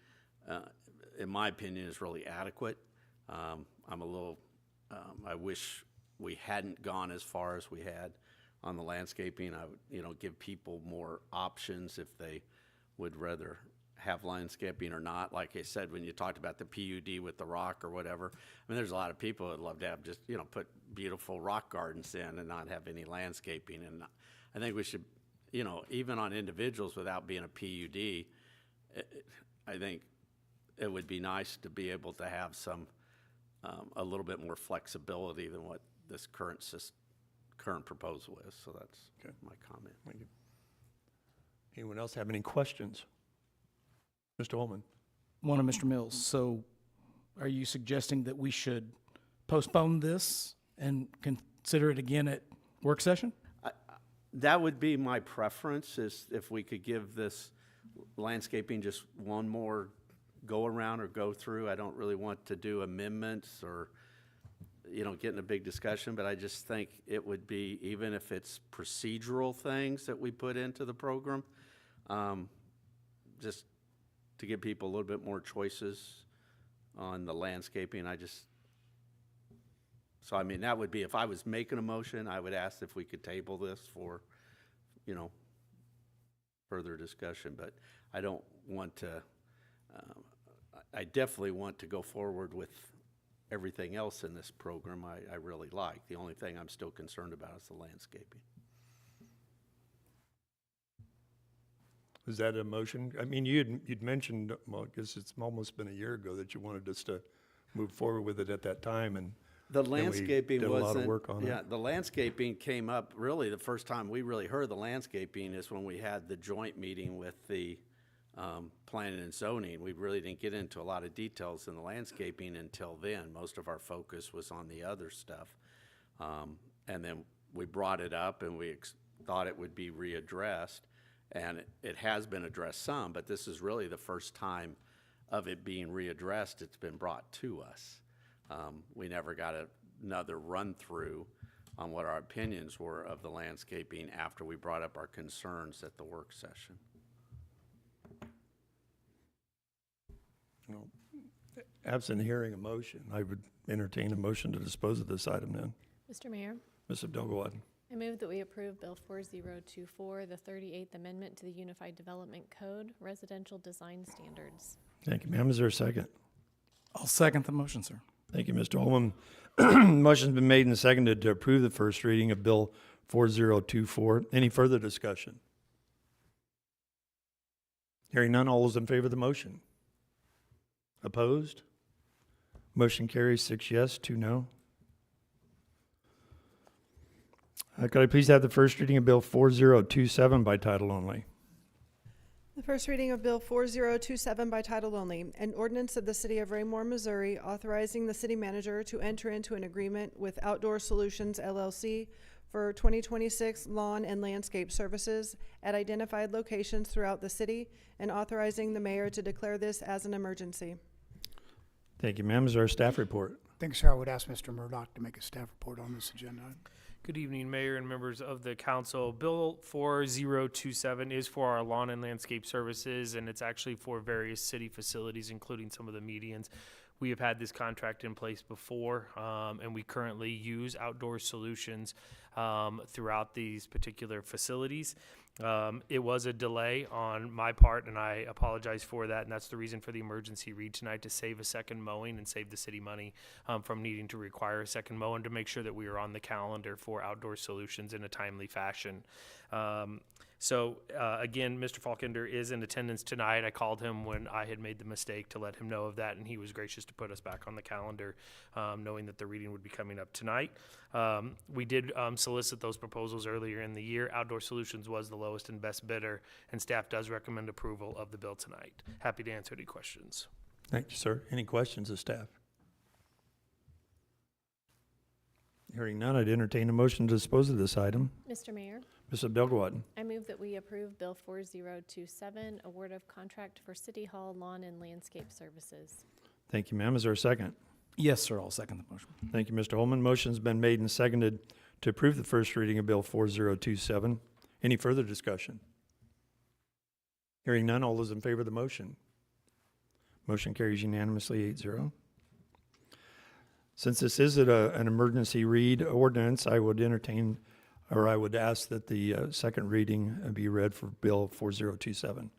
in my opinion, is really adequate. I'm a little, I wish we hadn't gone as far as we had on the landscaping. I would, you know, give people more options if they would rather have landscaping or not. Like I said, when you talked about the PUD with the rock or whatever, I mean, there's a lot of people that love to have just, you know, put beautiful rock gardens in and not have any landscaping. And I think we should, you know, even on individuals without being a PUD, I think it would be nice to be able to have some, a little bit more flexibility than what this current proposal is. So that's my comment. Thank you. Anyone else have any questions? Mr. Holman? One of Mr. Mills. So are you suggesting that we should postpone this and consider it again at work session? That would be my preference, is if we could give this landscaping just one more go around or go through. I don't really want to do amendments or, you know, get in a big discussion, but I just think it would be, even if it's procedural things that we put into the program, just to give people a little bit more choices on the landscaping. So I mean, that would be, if I was making a motion, I would ask if we could table this for, you know, further discussion, but I don't want to, I definitely want to go forward with everything else in this program I really like. The only thing I'm still concerned about is the landscaping. Is that a motion? I mean, you'd mentioned, well, I guess it's almost been a year ago that you wanted us to move forward with it at that time, and The then we landscaping did a wasn't. lot of work on it. Yeah, the landscaping came up, really, the first time we really heard the landscaping is when we had the joint meeting with the planning and zoning. We really didn't get into a lot of details in the landscaping until then. Most of our focus was on the other stuff. And then we brought it up and we thought it would be readdressed. And it has been addressed some, but this is really the first time of it being readdressed. It's been brought to us. We never got another run-through on what our opinions were of the landscaping after we brought up our concerns at the work session. Well, absent hearing a motion, I would entertain a motion to dispose of this item then. Mr. Mayor, Ms. Abdul-Gawad? I move that we approve Bill 4024, the 38th Amendment to the Unified Development Code, Residential Design Standards. Thank you, ma'am. Is there a second? I'll second the motion, sir. Thank you, Mr. Holman. Motion's been made and seconded to approve the first reading of Bill 4024. Any further discussion? Hearing none, all those in favor of the motion? Opposed? Motion carries 6 yes, 2 no. Could I please have the first reading of Bill 4027 by title only? The first reading of Bill 4027 by title only, an ordinance of the City of Raymore, Missouri, authorizing the city manager to enter into an agreement with Outdoor Solutions LLC for 2026 lawn and landscape services at identified locations throughout the city, and authorizing the mayor to declare this as an emergency. Thank you, ma'am. Is there a staff report? Thanks, sir. I would ask Mr. Murdock to make a staff report on this agenda. Good evening, Mayor and members of the council. Bill 4027 is for our lawn and landscape services, and it's actually for various city facilities, including some of the medians. We have had this contract in place before, and we currently use Outdoor Solutions throughout these particular facilities. It was a delay on my part, and I apologize for that, and that's the reason for the emergency read tonight, to save a second mowing and save the city money from needing to require a second mow, and to make sure that we are on the calendar for Outdoor Solutions in a timely fashion. So again, Mr. Falkender is in attendance tonight. I called him when I had made the mistake to let him know of that, and he was gracious to put us back on the calendar, knowing that the reading would be coming up tonight. We did solicit those proposals earlier in the year. Outdoor Solutions was the lowest and best bidder, and staff does recommend approval of the bill tonight. Happy to answer any questions. Thank you, sir. Any questions of staff? Hearing none, I'd entertain a motion to dispose of this item. Mr. Mayor, Ms. Abdul-Gawad? I move that we approve Bill 4027, award of contract for City Hall lawn and landscape services. Thank you, ma'am. Is there a second? Yes, sir. I'll second the motion. Thank you, Mr. Holman. Motion's been made and seconded to approve the first reading of Bill 4027. Any further discussion? Hearing none, all those in favor of the motion? Motion carries unanimously 8-0. Since this is an emergency read ordinance, I would entertain, or I would ask that the second reading be read for Bill 4027.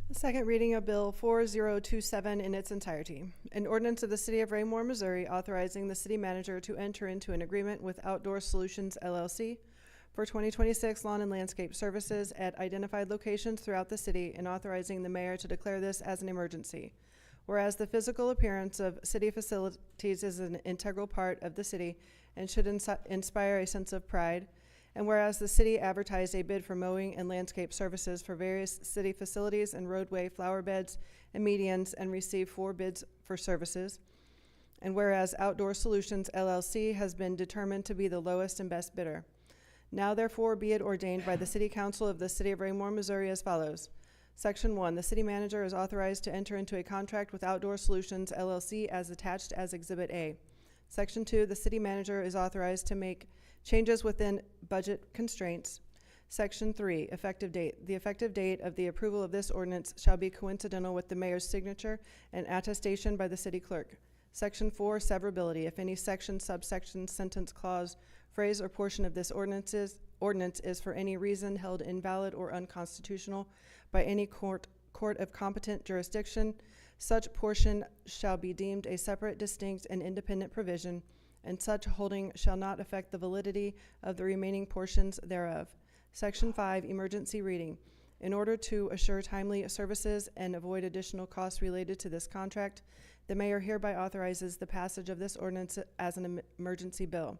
The second reading of Bill 4027 in its entirety. An ordinance of the City of Raymore, Missouri, authorizing the city manager to enter into an agreement with Outdoor Solutions LLC for 2026 lawn and landscape services at identified locations throughout the city and authorizing the mayor to declare this as an emergency. Whereas the physical appearance of city facilities is an integral part of the city and should inspire a sense of pride. And whereas the city advertised a bid for mowing and landscape services for various city facilities and roadway flower beds and medians and received 4 bids for services. And whereas Outdoor Solutions LLC has been determined to be the lowest and best bidder. Now therefore be it ordained by the City Council of the City of Raymore, Missouri as follows. Section 1, the city manager is authorized to enter into a contract with Outdoor Solutions LLC as attached as Exhibit A. Section 2, the city manager is authorized to make changes within budget constraints. Section 3, effective date. The effective date of the approval of this ordinance shall be coincidental with the mayor's signature and attestation by the city clerk. Section 4, severability. If any section, subsection, sentence, clause, phrase, or portion of this ordinance is for any reason held invalid or unconstitutional by any court of competent jurisdiction, such portion shall be deemed a separate, distinct, and independent provision, and such holding shall not affect the validity of the remaining portions thereof. Section 5, emergency reading. In order to assure timely services and avoid additional costs related to this contract, the mayor hereby authorizes the passage of this ordinance as an emergency bill.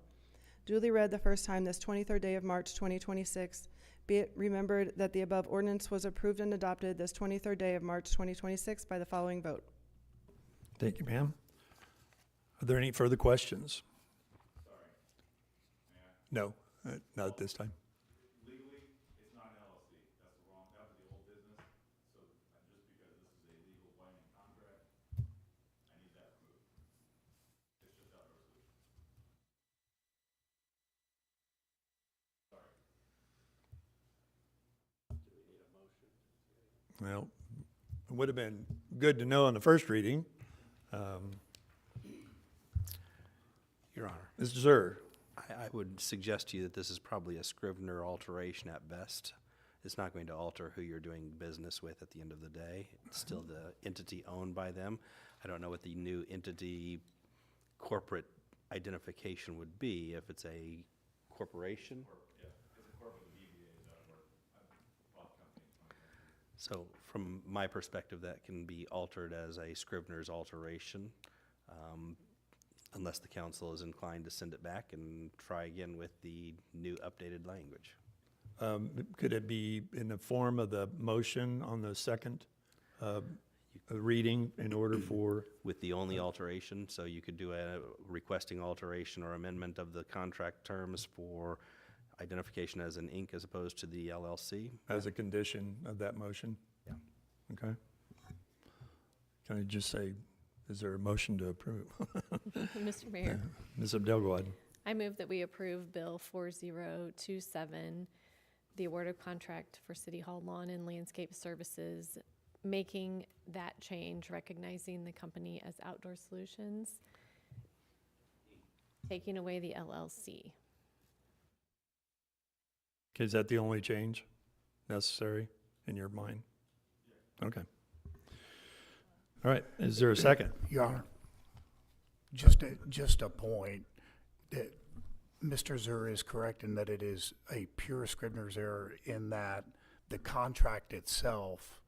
Duly read the first time this 23rd day of March 2026. Be it remembered that the above ordinance was approved and adopted this 23rd day of March 2026 by the following vote. Thank you, ma'am. Are there any further questions? No, not at this time. Legally, it's not an LLC. That's the wrong, that was the old business. So just because this is a legal binding contract, I need that removed. It's just Outdoor Solutions. Sorry. Well, it would have been good to know on the first reading. Your Honor, Mr. Zur. I would suggest to you that this is probably a Scrivener alteration at best. It's not going to alter who you're doing business with at the end of the day. It's still the entity owned by them. I don't know what the new entity corporate identification would be, if it's a corporation. Yeah, it's a corporate DBA that work. Bought companies. So from my perspective, that can be altered as a Scrivener's alteration, unless the council is inclined to send it back and try again with the new updated language. Could it be in the form of the motion on the second reading in order for? With the only alteration, so you could do a requesting alteration or amendment of the contract terms for identification as an Inc. as opposed to the LLC. As a condition of that motion? Yeah. Okay. Can I just say, is there a motion to approve? Mr. Mayor, Ms. Abdel, go ahead. I move that we approve Bill 4027, the award of contract for City Hall lawn and landscape services, making that change, recognizing the company as Outdoor Solutions, taking away the LLC. Okay, is that the only change necessary in your mind? Okay. All right, is there a second? Your Honor, just a point that Mr. Zur is correct in that it is a pure Scrivener's error in that the contract itself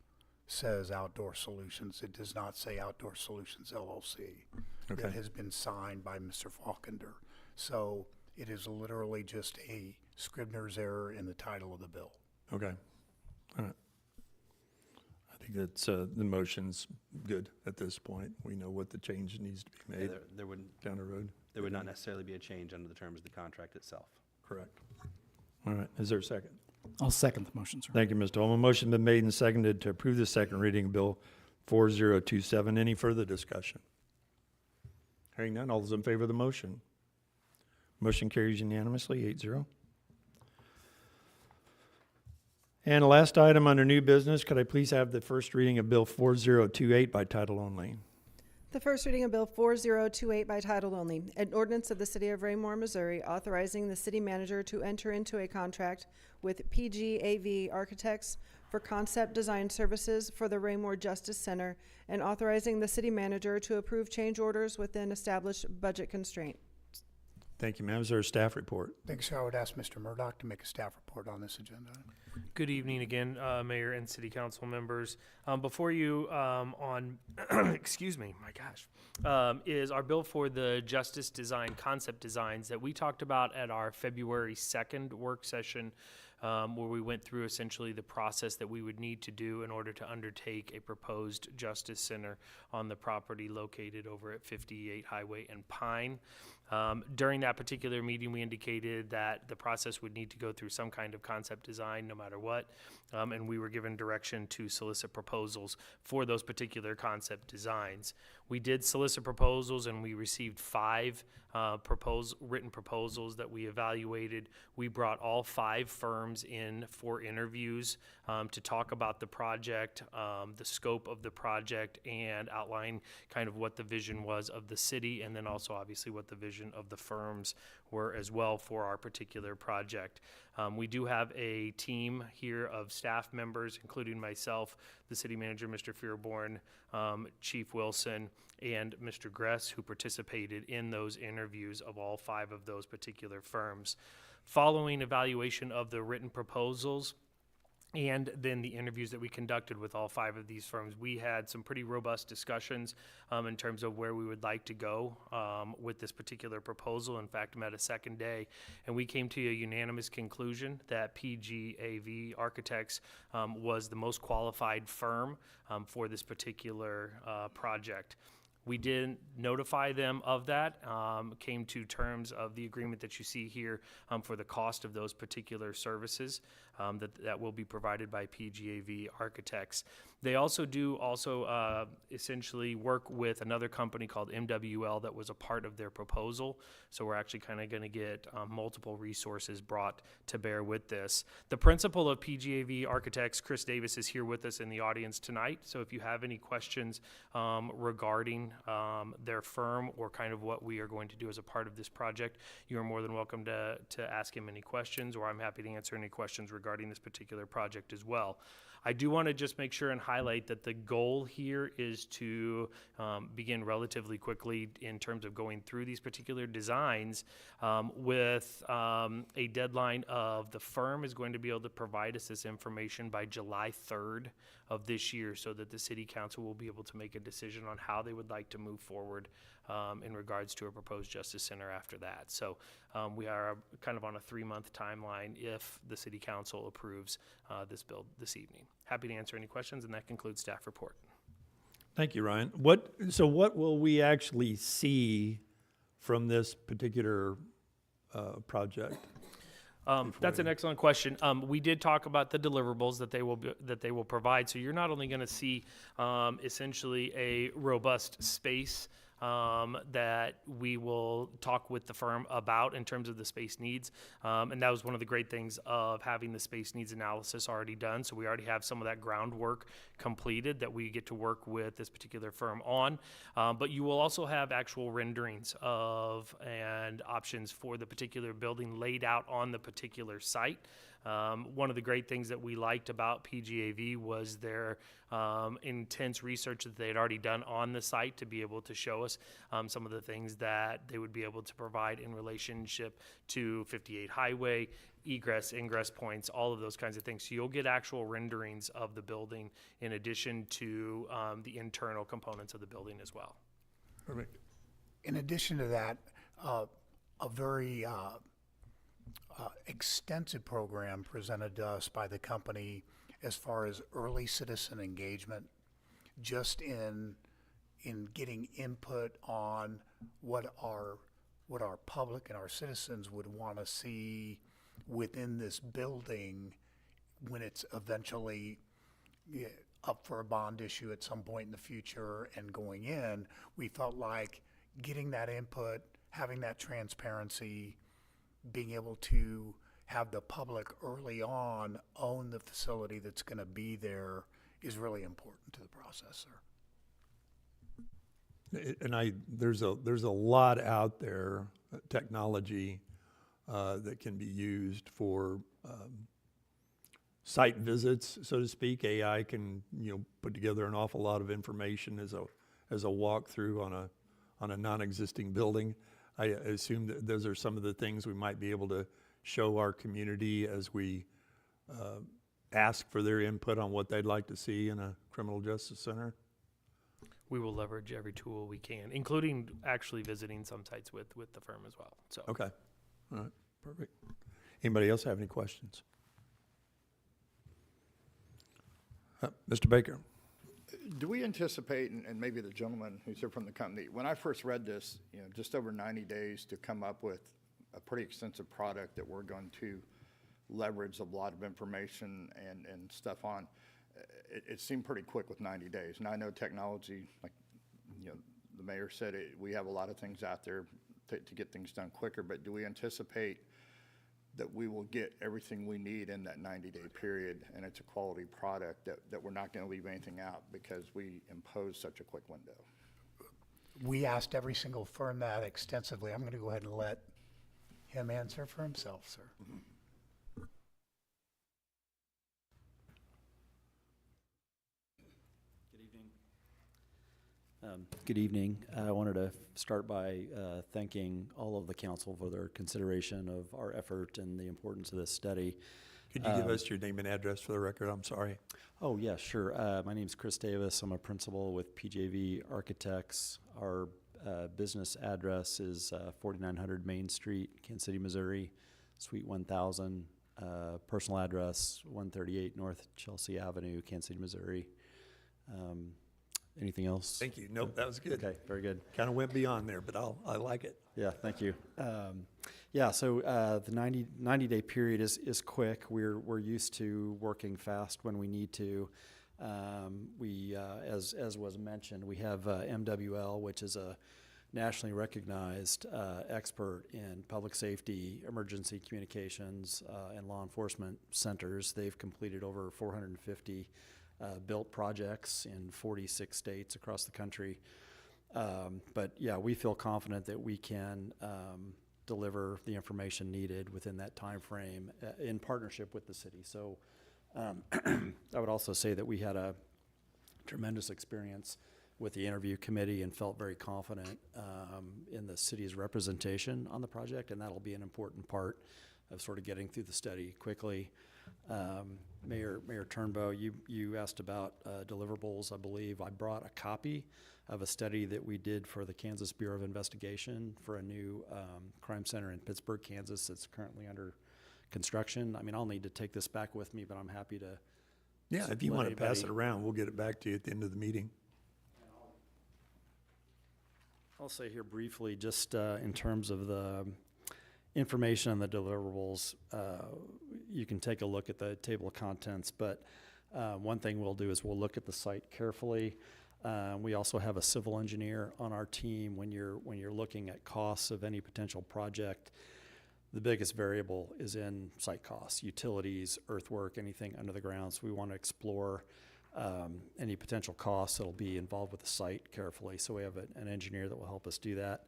says Outdoor Solutions. It does not say Outdoor Solutions LLC. Okay. That has been signed by Mr. Faulkner. So it is literally just a Scrivener's error in the title of the bill. Okay. All right. I think that's, the motion's good at this point. We know what the change needs to be made There would, down the road. there would not necessarily be a change under the terms of the contract itself. Correct. All right, is there a second? I'll second the motion, sir. Thank you, Mr. Holman. Motion been made and seconded to approve the second reading of Bill 4027. Any further discussion? Hearing none, all those in favor of the motion? Motion carries unanimously, 8-0. And the last item under new business, could I please have the first reading of Bill 4028 by title only? The first reading of Bill 4028 by title only, an ordinance of the City of Raymore, Missouri, authorizing the city manager to enter into a contract with PGAV Architects for concept design services for the Raymore Justice Center and authorizing the city manager to approve change orders within established budget constraints. Thank you, ma'am. Is there a staff report? Thanks, sir. I would ask Mr. Murdock to make a staff report on this agenda. Good evening again, Mayor and City Council members. Before you on, excuse me, my gosh, is our bill for the Justice Design concept designs that we talked about at our February 2nd work session, where we went through essentially the process that we would need to do in order to undertake a proposed Justice Center on the property located over at 58 Highway and Pine. During that particular meeting, we indicated that the process would need to go through some kind of concept design no matter what, and we were given direction to solicit proposals for those particular concept designs. We did solicit proposals, and we received 5 written proposals that we evaluated. We brought all 5 firms in for interviews to talk about the project, the scope of the project, and outline kind of what the vision was of the city, and then also obviously what the vision of the firms were as well for our particular project. We do have a team here of staff members, including myself, the city manager, Mr. Fearborn, Chief Wilson, and Mr. Gress, who participated in those interviews of all 5 of those particular firms. Following evaluation of the written proposals, and then the interviews that we conducted with all 5 of these firms, we had some pretty robust discussions in terms of where we would like to go with this particular proposal. In fact, met a second day, and we came to a unanimous conclusion that PGAV Architects was the most qualified firm for this particular project. We did notify them of that, came to terms of the agreement that you see here for the cost of those particular services that will be provided by PGAV Architects. They also do essentially work with another company called MWL that was a part of their proposal. So we're actually kind of going to get multiple resources brought to bear with this. The principal of PGAV Architects, Chris Davis, is here with us in the audience tonight. So if you have any questions regarding their firm or kind of what we are going to do as a part of this project, you are more than welcome to ask him any questions, or I'm happy to answer any questions regarding this particular project as well. I do want to just make sure and highlight that the goal here is to begin relatively quickly in terms of going through these particular designs with a deadline of the firm is going to be able to provide us this information by July 3rd of this year, so that the city council will be able to make a decision on how they would like to move forward in regards to a proposed justice center after that. So we are kind of on a 3-month timeline if the city council approves this bill this evening. Happy to answer any questions, and that concludes staff report. Thank you, Ryan. What will we actually see from this particular project? That's an excellent question. We did talk about the deliverables that they will provide. So you're not only going to see essentially a robust space that we will talk with the firm about in terms of the space needs. And that was one of the great things of having the space needs analysis already done. So we already have some of that groundwork completed that we get to work with this particular firm on. But you will also have actual renderings of and options for the particular building laid out on the particular site. One of the great things that we liked about PGAV was their intense research that they had already done on the site to be able to show us some of the things that they would be able to provide in relationship to 58 Highway, egress, ingress points, all of those kinds of things. So you'll get actual renderings of the building in addition to the internal components of the building as well. Perfect. In addition to that, a very extensive program presented to us by the company as far as early citizen engagement, just in getting input on what our public and our citizens would want to see within this building when it's eventually up for a bond issue at some point in the future and going in. We felt like getting that input, having that transparency, being able to have the public early on own the facility that's going to be there is really important to the process, sir. And there's a lot out there, technology, that can be used for, site visits, so to speak. AI can, put together an awful lot of information as a walkthrough on a non-existing building. I assume that those are some of the things we might be able to show our community as we, ask for their input on what they'd like to see in a criminal justice center. We will leverage every tool we can, including actually visiting some sites with the firm as well. So Okay, all right, perfect. Anybody else have any questions? Mr. Baker? Do we anticipate, and maybe the gentleman who's here from the company, when I first read this, just over 90 days to come up with a pretty extensive product that we're going to leverage a lot of information and stuff on, it seemed pretty quick with 90 days. And I know technology, like, the mayor said, we have a lot of things out there to get things done quicker, but do we anticipate that we will get everything we need in that 90-day period, and it's a quality product, that we're not going to leave anything out because we impose such a quick window? We asked every single firm that extensively. I'm going to go ahead and let him answer for himself, sir. Good evening. I wanted to start by thanking all of the council for their consideration of our effort and the importance of this study. Could you give us your name and address for the record? I'm sorry. Oh, yeah, sure. My name's Chris Davis. I'm a principal with PJV Architects. Our business address is 4900 Main Street, Kansas City, Missouri, Suite 1000. Personal address 138 North Chelsea Avenue, Kansas City, Missouri. Anything else? Thank you. Nope, that was good. Okay, very good. Kind of went beyond there, but I like it. Yeah, thank you. So the 90-day period is quick. We're used to working fast when we need to. As was mentioned, we have MWL, which is a nationally recognized expert in public safety, emergency communications, and law enforcement centers. They've completed over 450 built projects in 46 states across the country. But yeah, we feel confident that we can deliver the information needed within that time frame in partnership with the city. So I would also say that we had a tremendous experience with the interview committee and felt very confident in the city's representation on the project, and that'll be an important part of sort of getting through the study quickly. Mayor Turnbow, you asked about deliverables, I believe. I brought a copy of a study that we did for the Kansas Bureau of Investigation for a new crime center in Pittsburgh, Kansas that's currently under construction. I mean, I'll need to take this back with me, but I'm happy to. Yeah, if you want to pass it around, we'll get it back to you at the end of the meeting. I'll say here briefly, just in terms of the information on the deliverables, you can take a look at the table of contents, but one thing we'll do is we'll look at the site carefully. We also have a civil engineer on our team. When you're looking at costs of any potential project, the biggest variable is in site costs, utilities, earthwork, anything under the ground. So we want to explore any potential costs that'll be involved with the site carefully. So we have an engineer that will help us do that.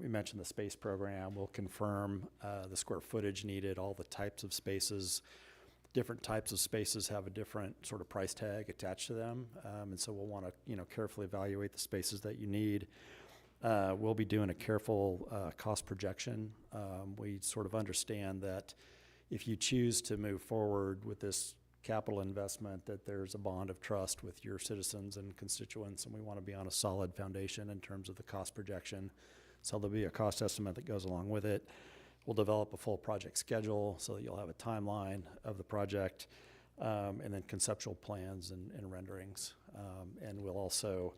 We mentioned the space program. We'll confirm the square footage needed, all the types of spaces. Different types of spaces have a different sort of price tag attached to them, and so we'll want to carefully evaluate the spaces that you need. We'll be doing a careful cost projection. We sort of understand that if you choose to move forward with this capital investment, that there's a bond of trust with your citizens and constituents, and we want to be on a solid foundation in terms of the cost projection. So there'll be a cost estimate that goes along with it. We'll develop a full project schedule so that you'll have a timeline of the project, and then conceptual plans and renderings. And we'll also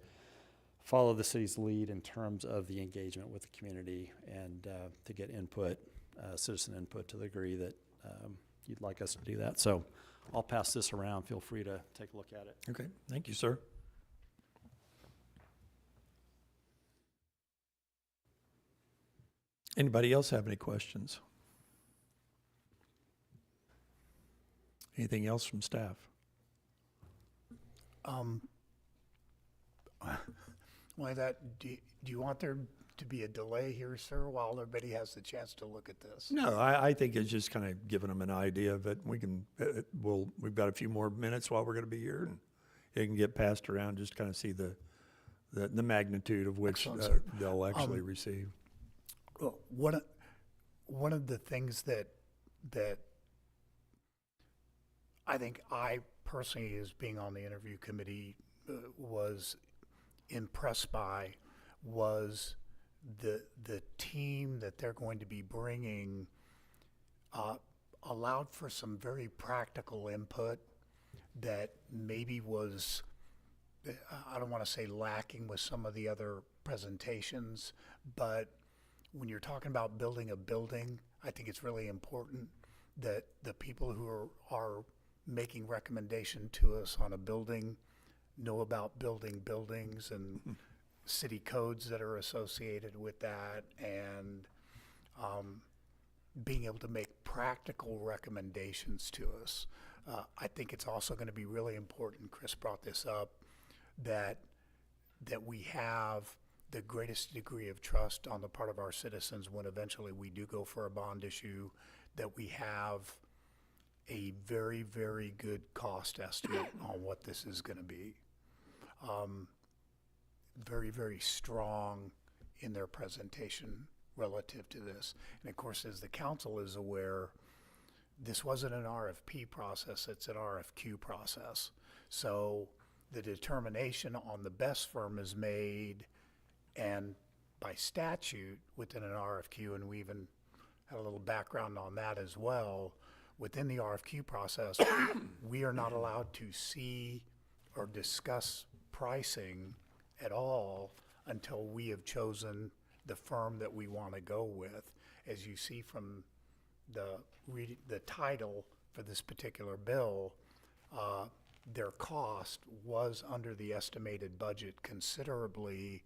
follow the city's lead in terms of the engagement with the community and to get input, citizen input to the degree that you'd like us to do that. So I'll pass this around. Feel free to take a look at it. Okay, thank you, sir. Anybody else have any questions? Anything else from staff? Do you want there to be a delay here, sir, while everybody has the chance to look at this? No, I think it's just kind of giving them an idea of it. We can, we've got a few more minutes while we're going to be here, and it can get passed around, just kind of see the magnitude of which Excellent, sir. they'll actually receive. Well, one of the things that I think I personally, as being on the interview committee, was impressed by was the team that they're going to be bringing allowed for some very practical input that maybe was, I don't want to say lacking with some of the other presentations, but when you're talking about building a building, I think it's really important that the people who are making recommendation to us on a building know about building buildings and city codes that are associated with that, and being able to make practical recommendations to us. I think it's also going to be really important, Chris brought this up, that we have the greatest degree of trust on the part of our citizens when eventually we do go for a bond issue, that we have a very, very good cost estimate on what this is going to be. Very, very strong in their presentation relative to this. And of course, as the council is aware, this wasn't an RFP process, it's an RFQ process. So the determination on the best firm is made, and by statute within an RFQ, and we even had a little background on that as well, within the RFQ process, we are not allowed to see or discuss pricing at all until we have chosen the firm that we want to go with. As you see from the title for this particular bill, their cost was under the estimated budget considerably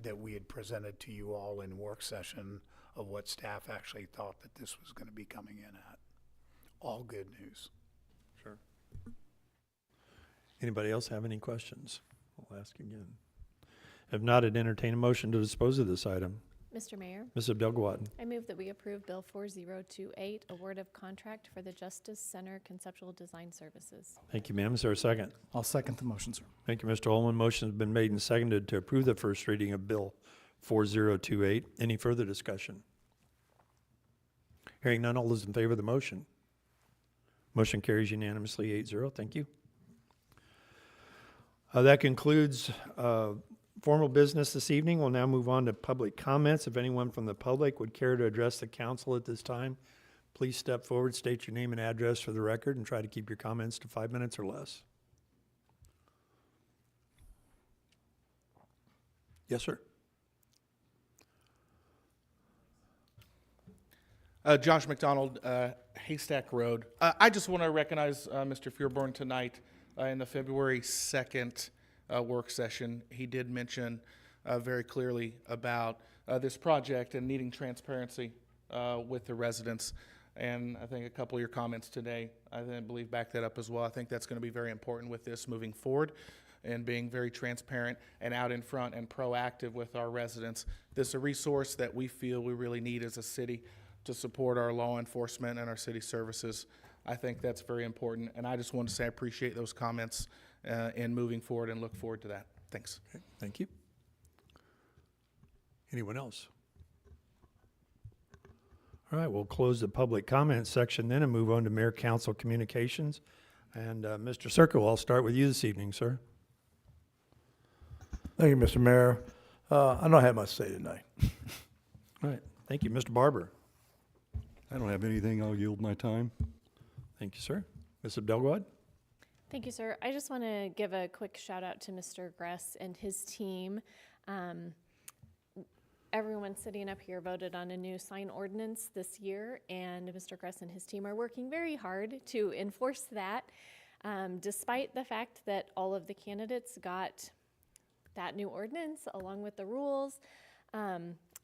that we had presented to you all in work session of what staff actually thought that this was going to be coming in at. All good news. Sure. Anybody else have any questions? I'll ask again. If not, I'd entertain a motion to dispose of this item. Mr. Mayor, Ms. Abdel-Gawad. I move that we approve Bill 4028, award of contract for the Justice Center Conceptual Design Services. Thank you, ma'am. Is there a second? I'll second the motion, sir. Thank you, Mr. Holman. Motion has been made and seconded to approve the first reading of Bill 4028. Any further discussion? Hearing none, all those in favor of the motion? Motion carries unanimously 8-0. Thank you. That concludes formal business this evening. We'll now move on to public comments. If anyone from the public would care to address the council at this time, please step forward, state your name and address for the record, and try to keep your comments to 5 minutes or less. Yes, sir. Josh McDonald, Haystack Road. I just want to recognize Mr. Fearborn tonight in the February 2nd work session. He did mention very clearly about this project and needing transparency with the residents. And I think a couple of your comments today, I believe, back that up as well. I think that's going to be very important with this moving forward, and being very transparent and out in front and proactive with our residents. This is a resource that we feel we really need as a city to support our law enforcement and our city services. I think that's very important, and I just want to say I appreciate those comments in moving forward and look forward to that. Thanks. Okay, thank you. Anyone else? All right, we'll close the public comment section then and move on to Mayor Council Communications. And Mr. Circo, I'll start with you this evening, sir. Thank you, Mr. Mayor. I don't have much to say tonight. All right, thank you. Mr. Barber. I don't have anything. I'll yield my time. Thank you, sir. Ms. Abdel-Gawad? Thank you, sir. I just want to give a quick shout out to Mr. Gress and his team. Everyone sitting up here voted on a new sign ordinance this year, and Mr. Gress and his team are working very hard to enforce that, despite the fact that all of the candidates got that new ordinance along with the rules.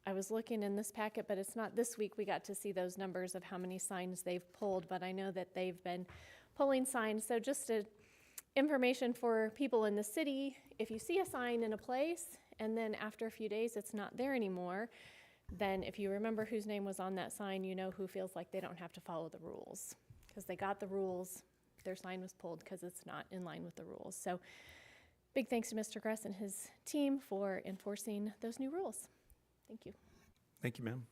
I was looking in this packet, but it's not this week we got to see those numbers of how many signs they've pulled, but I know that they've been pulling signs. So just information for people in the city, if you see a sign in a place and then after a few days it's not there anymore, then if you remember whose name was on that sign, you know who feels like they don't have to follow the rules. Because they got the rules, their sign was pulled because it's not in line with the rules. So big thanks to Mr. Gress and his team for enforcing those new rules. Thank you. Thank you, ma'am.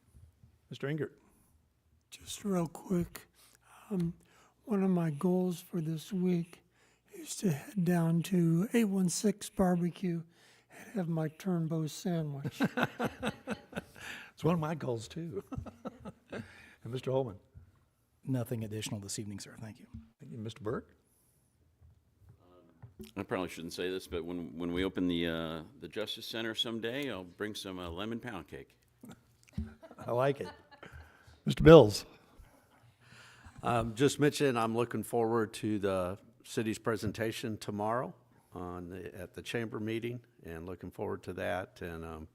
Mr. Ingert? Just real quick, one of my goals for this week is to head down to 816 Barbecue and have my turnbow sandwich. It's one of my goals, too. And Mr. Holman? Nothing additional this evening, sir. Thank you. Thank you. Mr. Burke? I probably shouldn't say this, but when we open the Justice Center someday, I'll bring some lemon pound cake. I like it. Mr. Bills? Just mention, I'm looking forward to the city's presentation tomorrow at the chamber meeting, and looking forward to that. And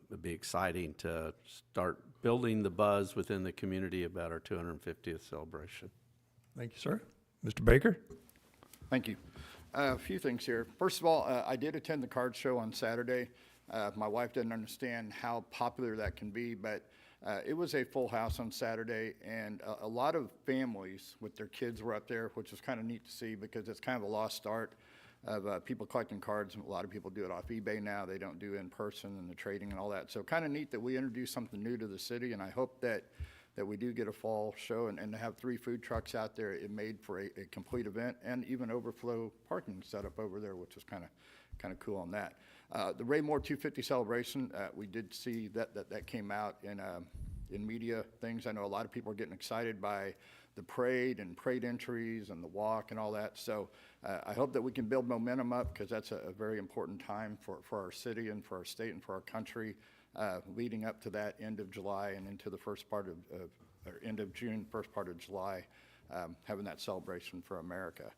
it'd be exciting to start building the buzz within the community about our 250th celebration. Thank you, sir. Mr. Baker? Thank you. A few things here. First of all, I did attend the card show on Saturday. My wife didn't understand how popular that can be, but it was a full house on Saturday, and a lot of families with their kids were up there, which was kind of neat to see because it's kind of a lost art of people collecting cards. A lot of people do it off eBay now. They don't do in person and the trading and all that. So kind of neat that we introduced something new to the city, and I hope that we do get a fall show, and to have 3 food trucks out there, it made for a complete event, and even overflow parking set up over there, which was kind of cool on that. The Raymore 250 celebration, we did see that came out in media things. I know a lot of people are getting excited by the parade and parade entries and the walk and all that. So I hope that we can build momentum up, because that's a very important time for our city and for our state and for our country, leading up to that end of July and into the first part or end of June, first part of July, having that celebration for America.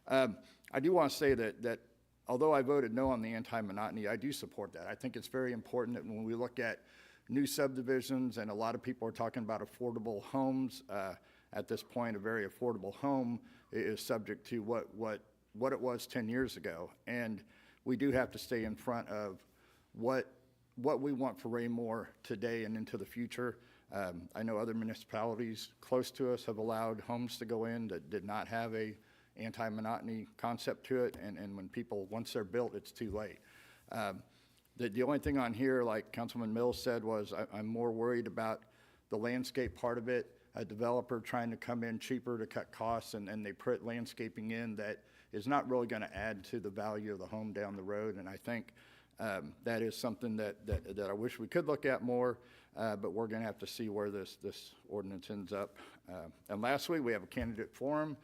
I do want to say that although I voted no on the anti-monotony, I do support that. I think it's very important that when we look at new subdivisions, and a lot of people are talking about affordable homes, at this point, a very affordable home is subject to what it was 10 years ago. And we do have to stay in front of what we want for Raymore today and into the future. I know other municipalities close to us have allowed homes to go in that did not have a anti-monotony concept to it, and when people, once they're built, it's too late. The only thing on here, like Councilman Mills said, was I'm more worried about the landscape part of it. A developer trying to come in cheaper to cut costs, and they put landscaping in that is not really going to add to the value of the home down the road. And I think that is something that I wish we could look at more, but we're going to have to see where this ordinance ends up. And lastly, we have a candidate forum.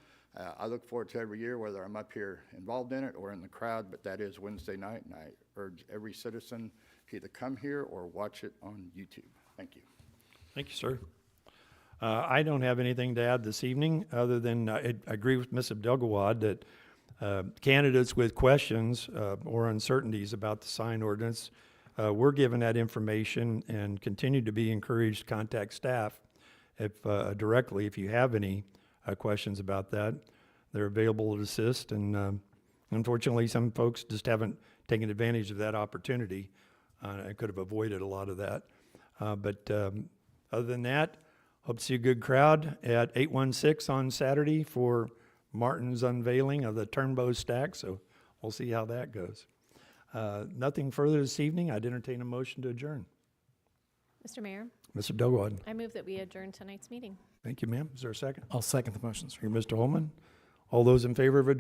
I look forward to every year, whether I'm up here involved in it or in the crowd, but that is Wednesday night, and I urge every citizen to either come here or watch it on YouTube. Thank you. Thank you, sir. I don't have anything to add this evening, other than I agree with Ms. Abdelgawad that candidates with questions or uncertainties about the sign ordinance were given that information, and continue to be encouraged to contact staff directly if you have any questions about that. They're available to assist, and unfortunately, some folks just haven't taken advantage of that opportunity. I could have avoided a lot of that. But other than that, hope to see a good crowd at 816 on Saturday for Martin's unveiling of the Turnbow stack, so we'll see how that goes. Nothing further this evening. I'd entertain a motion to adjourn. Mr. Mayor, Mr. Abdelgawad. I move that we adjourn tonight's meeting. Thank you, ma'am. Is there a second? I'll second the motion, sir. Mr. Holman. All those in favor of adjournment?